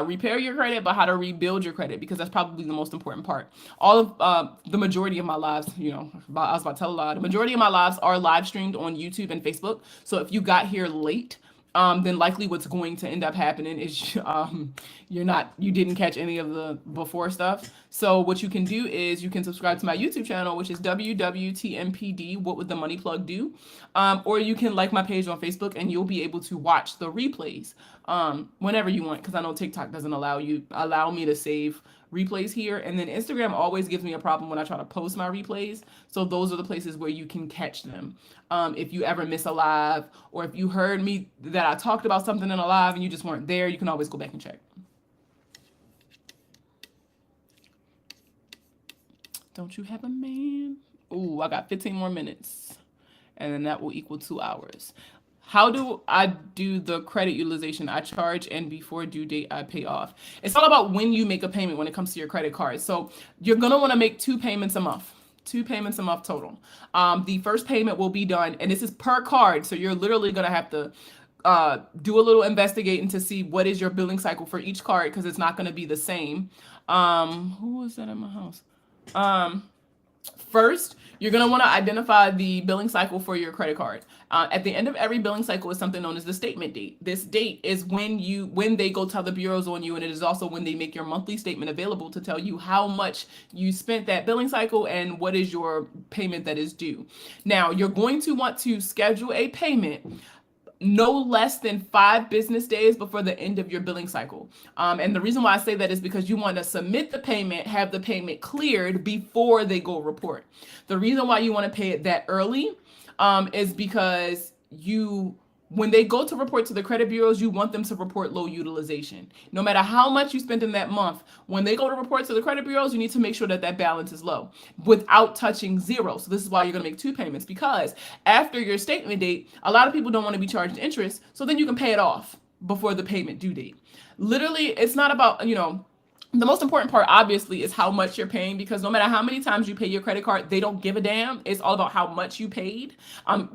repair your credit, but how to rebuild your credit, because that's probably the most important part. All of the majority of my lives, I was about to tell a lie. The majority of my lives are live streamed on YouTube and Facebook. So if you got here late, then likely what's going to end up happening is you didn't catch any of the before stuff. So what you can do is you can subscribe to my YouTube channel, which is WWTMPD, What Would the Money Plug Do? Or you can like my page on Facebook and you'll be able to watch the replays whenever you want, because I know TikTok doesn't allow me to save replays here. And then Instagram always gives me a problem when I try to post my replays. So those are the places where you can catch them. If you ever miss a live, or if you heard me that I talked about something in a live and you just weren't there, you can always go back and check. Don't you have a man? Ooh, I got 15 more minutes. And then that will equal 2 hours. How do I do the credit utilization? I charge, and before due date, I pay off. It's all about when you make a payment when it comes to your credit card. So you're going to want to make 2 payments a month. 2 payments a month total. The first payment will be done, and this is per card. So you're literally going to have to do a little investigating to see what is your billing cycle for each card, because it's not going to be the same. Who is that in my house? First, you're going to want to identify the billing cycle for your credit card. At the end of every billing cycle is something known as the statement date. This date is when they go tell the bureaus on you, and it is also when they make your monthly statement available to tell you how much you spent that billing cycle and what is your payment that is due. Now, you're going to want to schedule a payment no less than 5 business days before the end of your billing cycle. And the reason why I say that is because you want to submit the payment, have the payment cleared before they go report. The reason why you want to pay it that early is because when they go to report to the credit bureaus, you want them to report low utilization. No matter how much you spent in that month, when they go to report to the credit bureaus, you need to make sure that balance is low without touching zero. So this is why you're going to make 2 payments, because after your statement date, a lot of people don't want to be charged interest. So then you can pay it off before the payment due date. Literally, it's not about, The most important part obviously is how much you're paying, because no matter how many times you pay your credit card, they don't give a damn. It's all about how much you paid,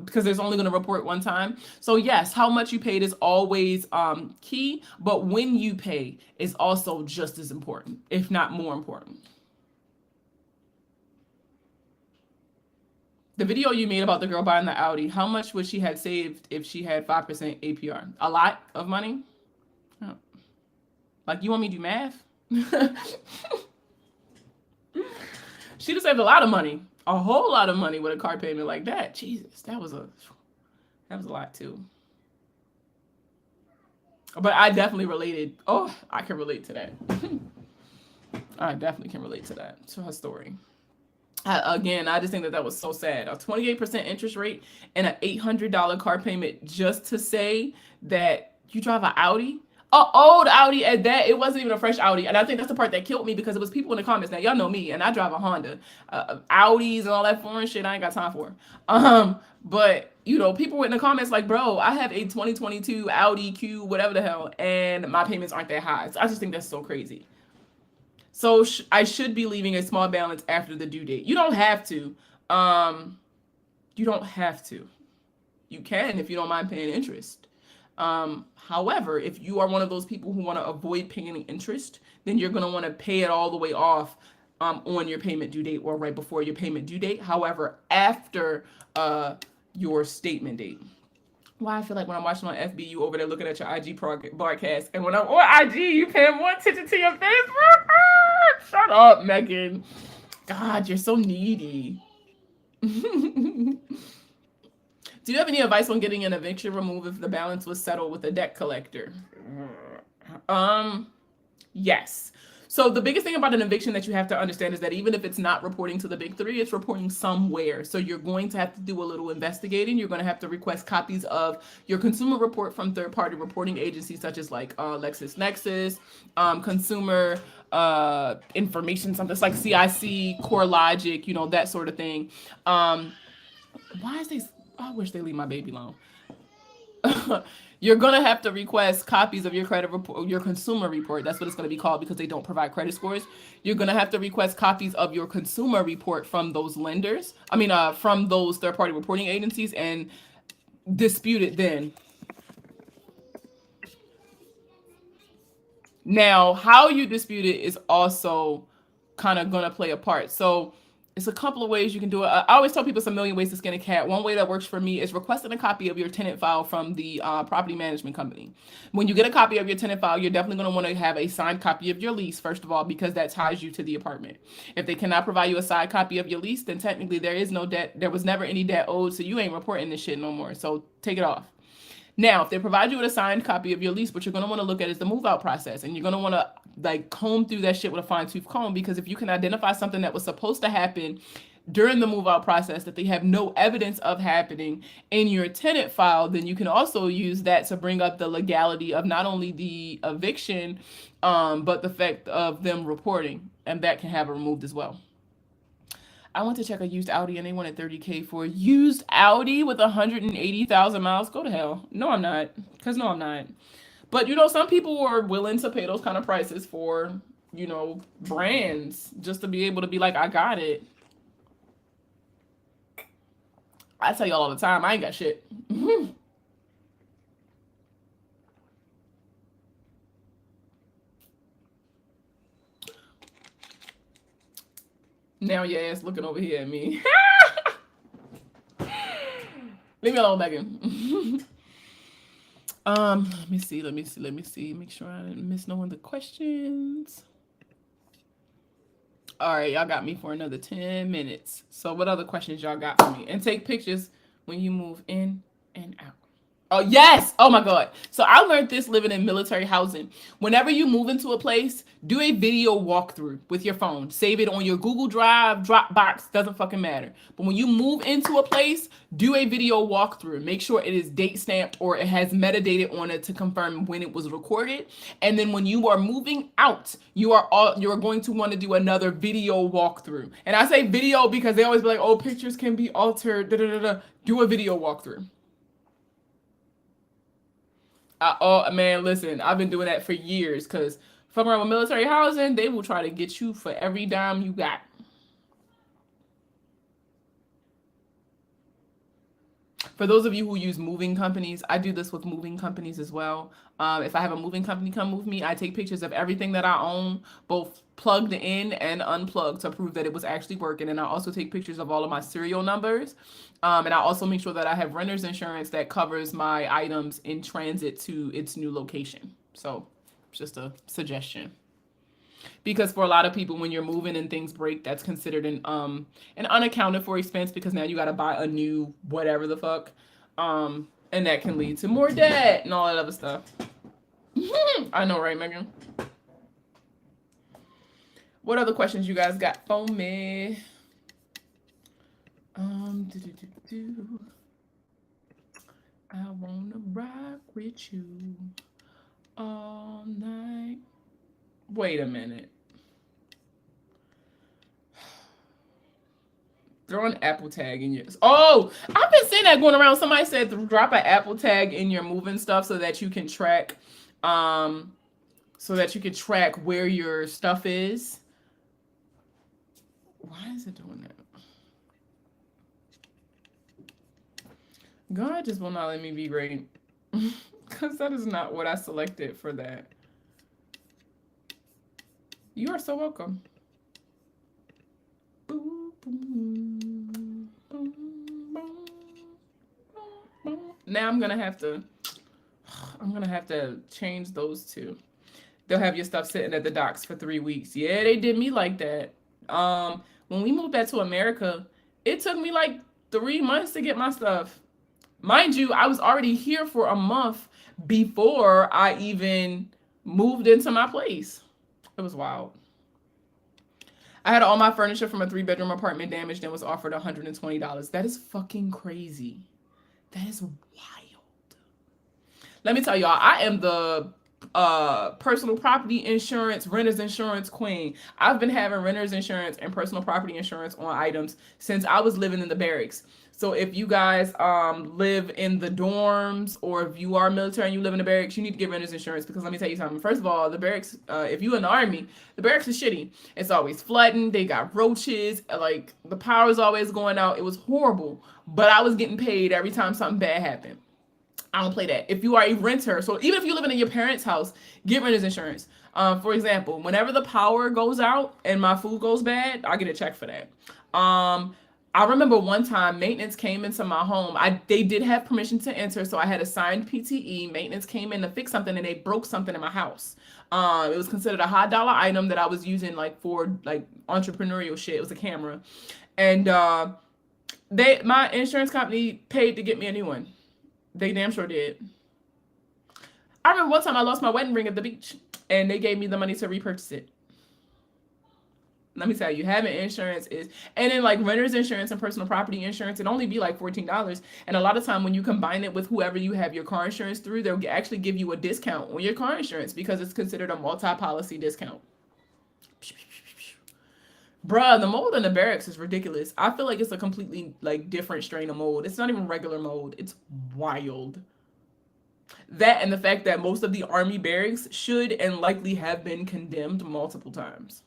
because there's only going to report one time. So yes, how much you paid is always key, but when you pay is also just as important, if not more important. The video you made about the girl buying the Audi, how much would she have saved if she had 5% APR? A lot of money. Oh. Like, you want me to do math? She'd have saved a lot of money, a whole lot of money with a car payment like that. Jesus, that was a lot too. But I definitely related. Oh, I can relate to that. I definitely can relate to that, to her story. Again, I just think that was so sad. A 28% interest rate and an $800 car payment just to say that you drive an Audi. An old Audi at that. It wasn't even a fresh Audi. And I think that's the part that killed me, because it was people in the comments. Now, y'all know me, and I drive a Honda. Audis and all that foreign shit, I ain't got time for. But, you know, people were in the comments like, bro, I have a 2022 Audi Q, whatever the hell, and my payments aren't that high. So I just think that's so crazy. So I should be leaving a small balance after the due date. You don't have to. You don't have to. You can if you don't mind paying interest. However, if you are one of those people who want to avoid paying interest, then you're going to want to pay it all the way off on your payment due date, or right before your payment due date. However, after your statement date. Why I feel like when I'm watching on FB, you over there looking at your IG broadcast, and when I'm on IG, you paying more attention to your Facebook. Shut up, Megan. God, you're so needy. Do you have any advice on getting an eviction removed if the balance was settled with a debt collector? Yes. So the biggest thing about an eviction that you have to understand is that even if it's not reporting to the big three, it's reporting somewhere. So you're going to have to do a little investigating. You're going to have to request copies of your consumer report from third-party reporting agencies such as like LexisNexis, Consumer Information, something like CIC, CoreLogic, you know, that sort of thing. Why is they? I wish they leave my baby alone. You're going to have to request copies of your credit report, your consumer report. That's what it's going to be called, because they don't provide credit scores. You're going to have to request copies of your consumer report from those lenders. From those third-party reporting agencies, and dispute it then. Now, how you dispute it is also kind of going to play a part. So it's a couple of ways you can do it. I always tell people it's a million ways to skin a cat. One way that works for me is requesting a copy of your tenant file from the property management company. When you get a copy of your tenant file, you're definitely going to want to have a signed copy of your lease, first of all, because that ties you to the apartment. If they cannot provide you a signed copy of your lease, then technically there is no debt. There was never any debt owed, so you ain't reporting this shit no more. So take it off. Now, if they provide you with a signed copy of your lease, what you're going to want to look at is the move-out process. And you're going to want to like comb through that shit with a fine-tooth comb, because if you can identify something that was supposed to happen during the move-out process that they have no evidence of happening in your tenant file, then you can also use that to bring up the legality of not only the eviction, but the fact of them reporting, and that can have it removed as well. I went to check a used Audi and they wanted $30K for a used Audi with 180,000 miles. Go to hell. No, I'm not. No, I'm not. But, you know, some people are willing to pay those kind of prices for, you know, brands just to be able to be like, I got it. I tell y'all all the time, I ain't got shit. Now your ass looking over here at me. Leave me alone, Megan. Let me see. Make sure I didn't miss no one of the questions. All right, y'all got me for another 10 minutes. So what other questions y'all got for me? And take pictures when you move in and out. Oh, yes. Oh, my God. So I learned this living in military housing. Whenever you move into a place, do a video walkthrough with your phone. Save it on your Google Drive, Dropbox, doesn't fucking matter. But when you move into a place, do a video walkthrough. Make sure it is date stamped or it has metadata on it to confirm when it was recorded. And then when you are moving out, you are going to want to do another video walkthrough. And I say video because they always be like, oh, pictures can be altered. Do a video walkthrough. Oh man, listen, I've been doing that for years because Fuck around with military housing, they will try to get you for every dime you got. For those of you who use moving companies, I do this with moving companies as well. If I have a moving company come move me, I take pictures of everything that I own, both plugged in and unplugged, to prove that it was actually working. And I also take pictures of all of my serial numbers. And I also make sure that I have renter's insurance that covers my items in transit to its new location. So just a suggestion. Because for a lot of people, when you're moving and things break, that's considered an unaccounted for expense, because now you got to buy a new whatever the fuck, and that can lead to more debt and all that other stuff. I know, right, Megan? What other questions you guys got for me? I wanna rock with you all night. Wait a minute. Throw an Apple tag in your... Oh, I've been seeing that going around. Somebody said drop an Apple tag in your moving stuff so that you can track where your stuff is. Why is it doing that? God just will not let me be great. Because that is not what I selected for that. You are so welcome. Now I'm gonna have to change those two. They'll have your stuff sitting at the docks for 3 weeks. Yeah, they did me like that. When we moved back to America, it took me like 3 months to get my stuff. Mind you, I was already here for a month before I even moved into my place. It was wild. I had all my furniture from a 3-bedroom apartment damaged and was offered $120. That is fucking crazy. That is wild. Let me tell y'all, I am the personal property insurance, renter's insurance queen. I've been having renter's insurance and personal property insurance on items since I was living in the barracks. So if you guys live in the dorms, or if you are military and you live in the barracks, you need to get renter's insurance, because let me tell you something. First of all, the barracks, if you in the army, the barracks is shitty. It's always flooding. They got roaches. Like, the power is always going out. It was horrible. But I was getting paid every time something bad happened. I don't play that. If you are a renter, so even if you're living in your parents' house, get renter's insurance. For example, whenever the power goes out and my food goes bad, I get a check for that. I remember one time maintenance came into my home. They did have permission to enter, so I had a signed PTE. Maintenance came in to fix something, and they broke something in my house. It was considered a high dollar item that I was using for entrepreneurial shit. It was a camera, and my insurance company paid to get me a new one. They damn sure did. I remember one time I lost my wedding ring at the beach, and they gave me the money to repurchase it. Let me tell you, having insurance is, and then like renter's insurance and personal property insurance, it only be like $14. And a lot of time when you combine it with whoever you have your car insurance through, they'll actually give you a discount on your car insurance, because it's considered a multi-policy discount. Bruh, the mold in the barracks is ridiculous. I feel like it's a completely different strain of mold. It's not even regular mold. It's wild. That, and the fact that most of the army barracks should and likely have been condemned multiple times.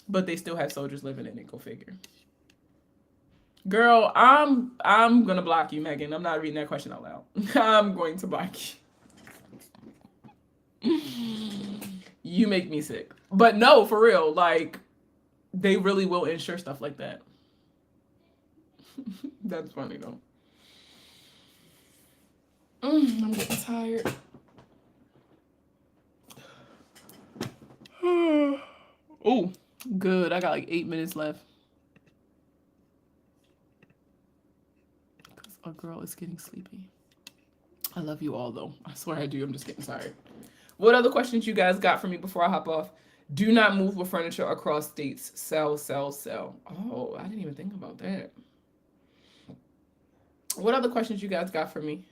But they still have soldiers living in it. Go figure. Girl, I'm gonna block you, Megan. I'm not reading that question out loud. I'm going to block you. You make me sick. But no, for real, they really will insure stuff like that. That's funny though. I'm getting tired. Oh, good. I got 8 minutes left. Because a girl is getting sleepy. I love you all though. I swear I do. I'm just getting tired. What other questions you guys got for me before I hop off? Do not move with furniture across states. Sell, sell, sell. Oh, I didn't even think about that. What other questions you guys got for me?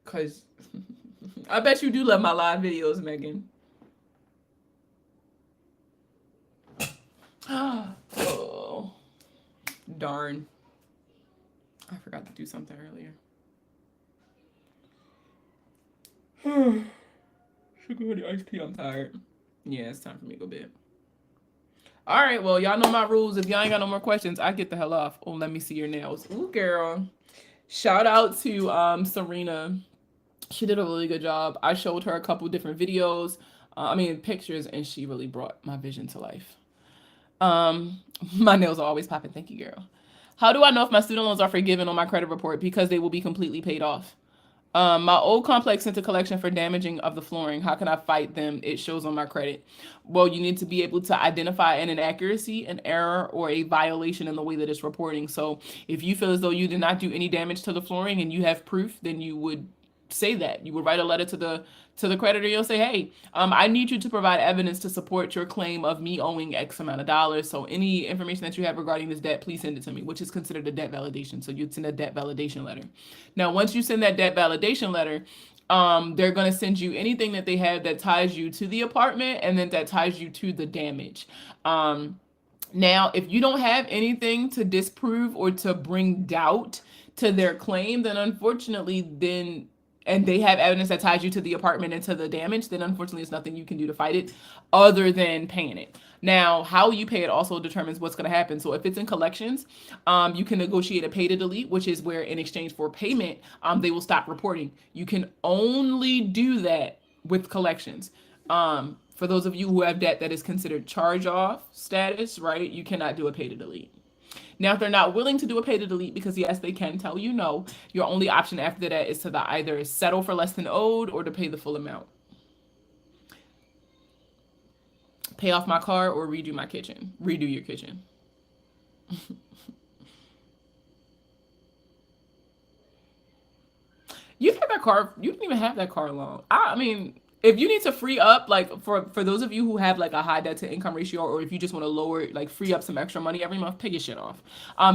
Because I bet you do love my live videos, Megan. Oh, darn. I forgot to do something earlier. Sugar honey iced tea. I'm tired. Yeah, it's time for me to go to bed. All right, well, y'all know my rules. If y'all ain't got no more questions, I get the hell off. Oh, let me see your nails. Ooh, girl. Shout out to Serena. She did a really good job. I showed her a couple different videos, pictures, and she really brought my vision to life. Um, my nails are always popping. Thank you, girl. How do I know if my student loans are forgiven on my credit report? Because they will be completely paid off. My old complex sent a collection for damaging of the flooring. How can I fight them? It shows on my credit. Well, you need to be able to identify an inaccuracy, an error, or a violation in the way that it's reporting. So if you feel as though you did not do any damage to the flooring and you have proof, then you would say that. You would write a letter to the creditor. You'll say, hey, I need you to provide evidence to support your claim of me owing X amount of dollars. So any information that you have regarding this debt, please send it to me, which is considered a debt validation. So you'd send a debt validation letter. Now, once you send that debt validation letter, they're going to send you anything that they have that ties you to the apartment and then that ties you to the damage. Now, if you don't have anything to disprove or to bring doubt to their claim, then unfortunately, and they have evidence that ties you to the apartment and to the damage, then unfortunately there's nothing you can do to fight it other than paying it. Now, how you pay it also determines what's going to happen. So if it's in collections, you can negotiate a pay to delete, which is where in exchange for payment, they will stop reporting. You can only do that with collections. For those of you who have debt that is considered charge off status, right? You cannot do a pay to delete. Now, if they're not willing to do a pay to delete, because yes, they can tell you no, your only option after that is to either settle for less than owed or to pay the full amount. Pay off my car or redo my kitchen. Redo your kitchen. You've had that car. You didn't even have that car long. I mean, if you need to free up, like for those of you who have like a high debt to income ratio, or if you just want to lower, like free up some extra money every month, pay your shit off.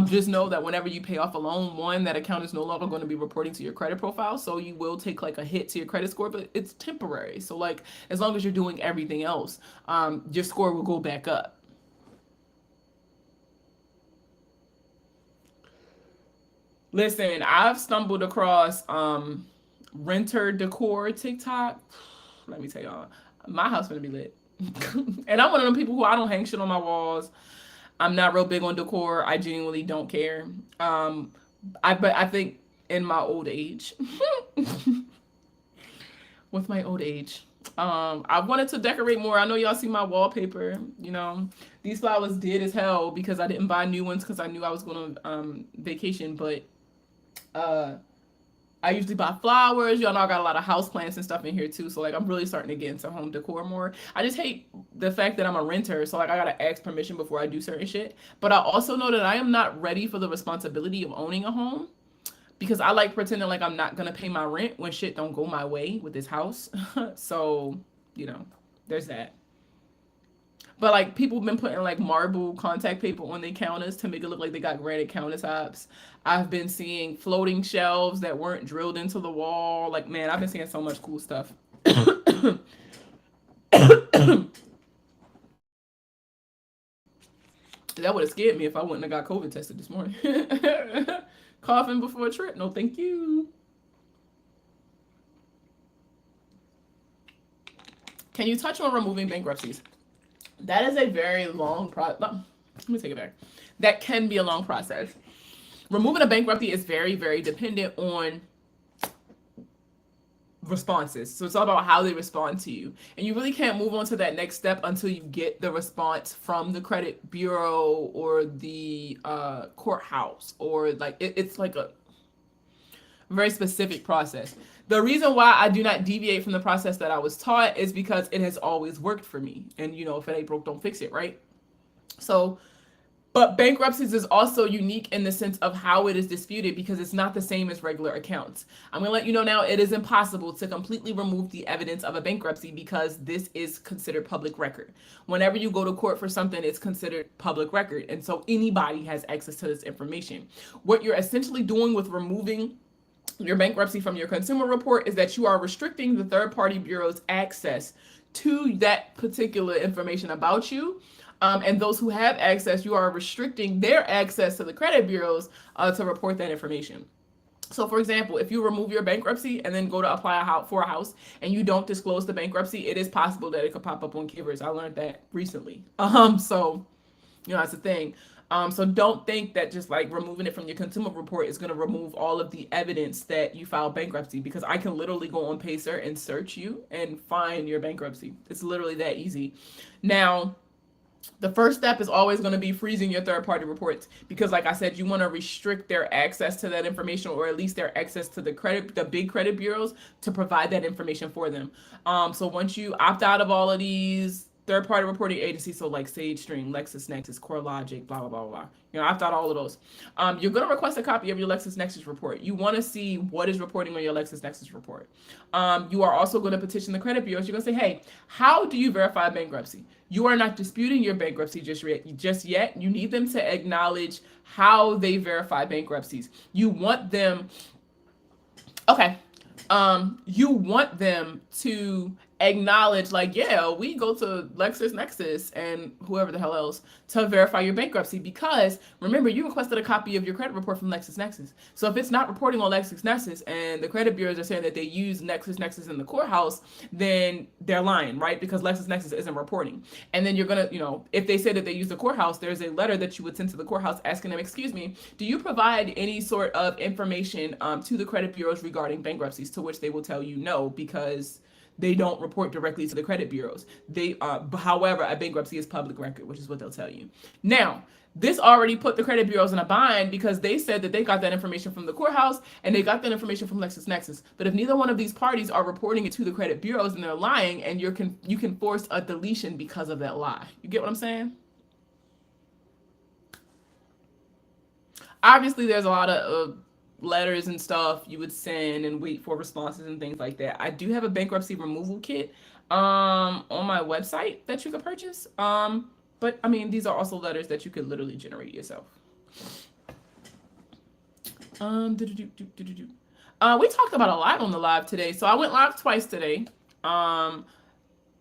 Just know that whenever you pay off a loan, one, that account is no longer going to be reporting to your credit profile, so you will take like a hit to your credit score, but it's temporary. So like as long as you're doing everything else, your score will go back up. Listen, I've stumbled across renter decor TikTok. Let me tell y'all, my house gonna be lit. And I'm one of them people who I don't hang shit on my walls. I'm not real big on decor. I genuinely don't care. But I think in my old age, with my old age, I wanted to decorate more. I know y'all see my wallpaper. You know, these flowers did as hell because I didn't buy new ones because I knew I was going on vacation. But I usually buy flowers. Y'all know I got a lot of house plants and stuff in here too. So like I'm really starting to get into home decor more. I just hate the fact that I'm a renter. So like I gotta ask permission before I do certain shit. But I also know that I am not ready for the responsibility of owning a home, because I like pretending like I'm not gonna pay my rent when shit don't go my way with this house. So, you know, there's that. But like people have been putting like marble contact paper on their counters to make it look like they got granite countertops. I've been seeing floating shelves that weren't drilled into the wall. Like, man, I've been seeing so much cool stuff. That would have scared me if I wouldn't have got COVID tested this morning. Coughing before a trip. No, thank you. Can you touch on removing bankruptcies? That is a very long process. Let me take it back. That can be a long process. Removing a bankruptcy is very, very dependent on responses. So it's all about how they respond to you. And you really can't move on to that next step until you get the response from the credit bureau or the courthouse, or like it's like a very specific process. The reason why I do not deviate from the process that I was taught is because it has always worked for me. And you know, if it ain't broke, don't fix it, right? So, but bankruptcies is also unique in the sense of how it is disputed, because it's not the same as regular accounts. I'm going to let you know now, it is impossible to completely remove the evidence of a bankruptcy because this is considered public record. Whenever you go to court for something, it's considered public record. And so anybody has access to this information. What you're essentially doing with removing your bankruptcy from your consumer report is that you are restricting the third-party bureau's access to that particular information about you. And those who have access, you are restricting their access to the credit bureaus to report that information. So, for example, if you remove your bankruptcy and then go to apply for a house and you don't disclose the bankruptcy, it is possible that it could pop up on Givers. I learned that recently. So that's the thing. So don't think that just like removing it from your consumer report is going to remove all of the evidence that you filed bankruptcy, because I can literally go on Pacer and search you and find your bankruptcy. It's literally that easy. Now, the first step is always going to be freezing your third party reports, because like I said, you want to restrict their access to that information, or at least their access to the big credit bureaus to provide that information for them. So once you opt out of all of these third party reporting agencies, so like SageStream, LexisNexis, CoreLogic, blah blah blah blah, opt out all of those. You're going to request a copy of your LexisNexis report. You want to see what is reporting on your LexisNexis report. You are also going to petition the credit bureaus. You're going to say, hey, how do you verify bankruptcy? You are not disputing your bankruptcy just yet. You need them to acknowledge how they verify bankruptcies. You want them, okay, you want them to acknowledge, like, yeah, we go to LexisNexis and whoever the hell else to verify your bankruptcy, because remember, you requested a copy of your credit report from LexisNexis. So if it's not reporting on LexisNexis and the credit bureaus are saying that they use LexisNexis in the courthouse, then they're lying, right? Because LexisNexis isn't reporting. And then you're gonna, if they say that they use the courthouse, there's a letter that you would send to the courthouse asking them, excuse me, do you provide any sort of information to the credit bureaus regarding bankruptcies? To which they will tell you no, because they don't report directly to the credit bureaus. However, a bankruptcy is public record, which is what they'll tell you. Now, this already put the credit bureaus in a bind, because they said that they got that information from the courthouse and they got that information from LexisNexis. But if neither one of these parties are reporting it to the credit bureaus, and they're lying, and you can force a deletion because of that lie. You get what I'm saying? Obviously, there's a lot of letters and stuff you would send and wait for responses and things like that. I do have a bankruptcy removal kit on my website that you could purchase. But I mean, these are also letters that you could literally generate yourself. We talked about a lot on the live today. So I went live twice today.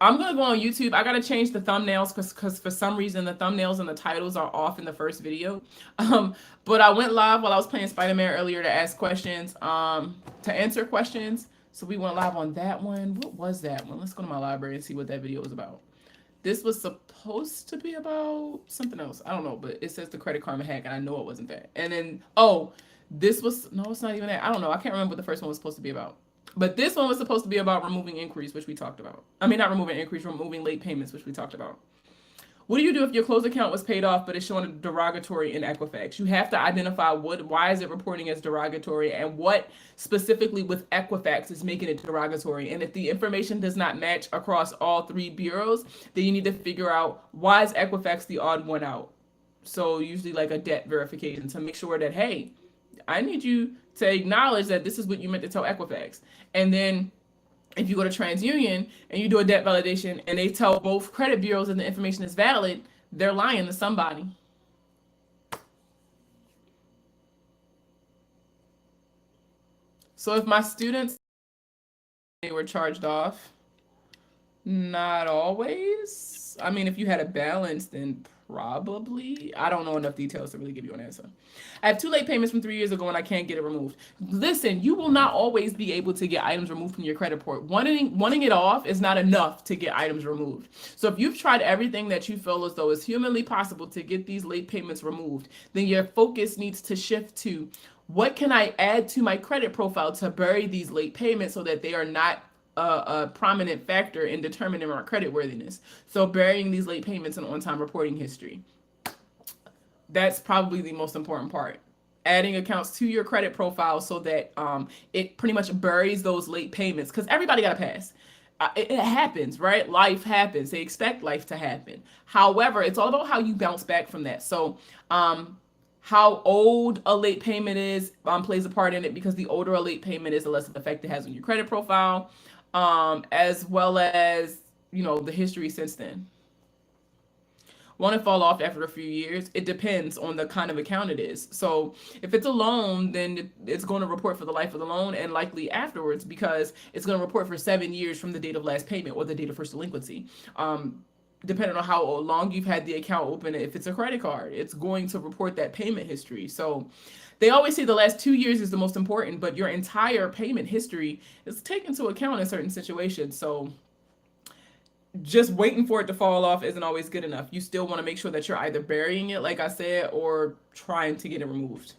I'm going to go on YouTube. I got to change the thumbnails because for some reason the thumbnails and the titles are off in the first video. But I went live while I was playing Spider-Man earlier to ask questions, to answer questions. So we went live on that one. What was that one? Let's go to my library and see what that video was about. This was supposed to be about something else. I don't know, but it says the Credit Karma hack, and I know it wasn't that. And then, this was, no, it's not even that. I don't know. I can't remember what the first one was supposed to be about. But this one was supposed to be about removing inquiries, which we talked about. I mean, not removing inquiries, removing late payments, which we talked about. What do you do if your closed account was paid off, but it's showing derogatory in Equifax? You have to identify why is it reporting as derogatory, and what specifically with Equifax is making it derogatory. And if the information does not match across all three bureaus, then you need to figure out, why is Equifax the odd one out? So usually like a debt verification to make sure that, hey, I need you to acknowledge that this is what you meant to tell Equifax. And then if you go to TransUnion and you do a debt validation and they tell both credit bureaus that the information is valid, they're lying to somebody. So if my students, they were charged off, not always. I mean, if you had a balance, then probably. I don't know enough details to really give you an answer. I have 2 late payments from 3 years ago and I can't get it removed. Listen, you will not always be able to get items removed from your credit report. Wanting it off is not enough to get items removed. So if you've tried everything that you feel as though is humanly possible to get these late payments removed, then your focus needs to shift to, what can I add to my credit profile to bury these late payments so that they are not a prominent factor in determining our credit worthiness. So burying these late payments and on-time reporting history. That's probably the most important part. Adding accounts to your credit profile so that it pretty much buries those late payments, because everybody got to pass. It happens, right? Life happens. They expect life to happen. However, it's all about how you bounce back from that. So how old a late payment is plays a part in it, because the older a late payment is, the less of the effect it has on your credit profile. As well as, the history since then. Won't it fall off after a few years? It depends on the kind of account it is. So if it's a loan, then it's going to report for the life of the loan and likely afterwards, because it's going to report for 7 years from the date of last payment or the date of first delinquency. depending on how long you've had the account open, if it's a credit card, it's going to report that payment history. So they always say the last 2 years is the most important, but your entire payment history is taken into account in certain situations. So just waiting for it to fall off isn't always good enough. You still want to make sure that you're either burying it, like I said, or trying to get it removed.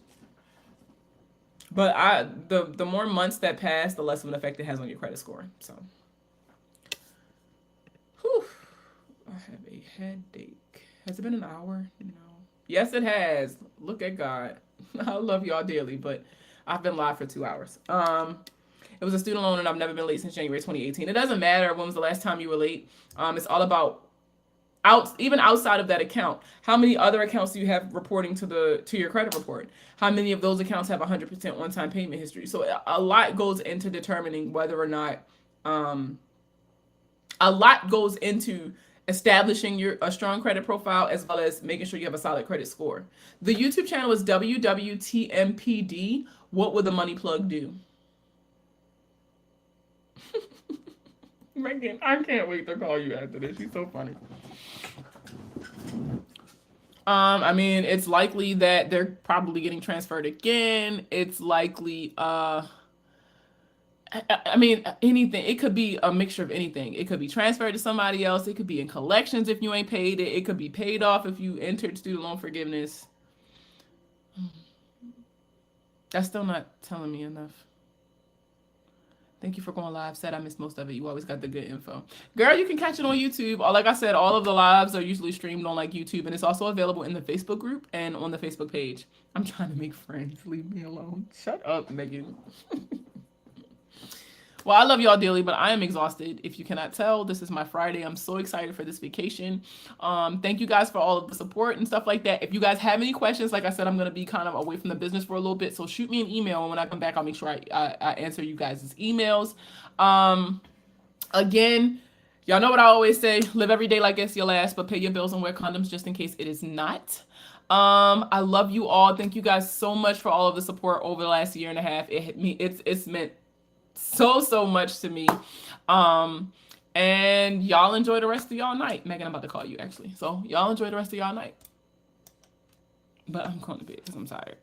But the more months that pass, the less of an effect it has on your credit score. So, whew, I have a headache. Has it been an hour? No. Yes, it has. Look at God. I love y'all dearly, but I've been live for 2 hours. It was a student loan, and I've never been late since January 2018. It doesn't matter when was the last time you were late. It's all about even outside of that account. How many other accounts do you have reporting to your credit report? How many of those accounts have 100% one-time payment history? So a lot goes into determining whether or not. A lot goes into establishing a strong credit profile, as well as making sure you have a solid credit score. The YouTube channel is WWTMPD. What would the money plug do? Megan, I can't wait to call you after this. You're so funny. I mean, it's likely that they're probably getting transferred again. It's likely, I mean, anything. It could be a mixture of anything. It could be transferred to somebody else. It could be in collections if you ain't paid it. It could be paid off if you entered student loan forgiveness. That's still not telling me enough. Thank you for going live. Said I missed most of it. You always got the good info. Girl, you can catch it on YouTube. Like I said, all of the lives are usually streamed on like YouTube, and it's also available in the Facebook group and on the Facebook page. I'm trying to make friends. Leave me alone. Shut up, Megan. Well, I love y'all dearly, but I am exhausted. If you cannot tell, this is my Friday. I'm so excited for this vacation. Thank you guys for all of the support and stuff like that. If you guys have any questions, like I said, I'm going to be kind of away from the business for a little bit. So shoot me an email, and when I come back, I'll make sure I answer you guys' emails. Again, y'all know what I always say. Live every day like it's your last, but pay your bills and wear condoms just in case it is not. I love you all. Thank you guys so much for all of the support over the last year and a half. It's meant so much to me. And y'all enjoy the rest of y'all night. Megan, I'm about to call you actually. So y'all enjoy the rest of y'all night. But I'm going to bed because I'm tired.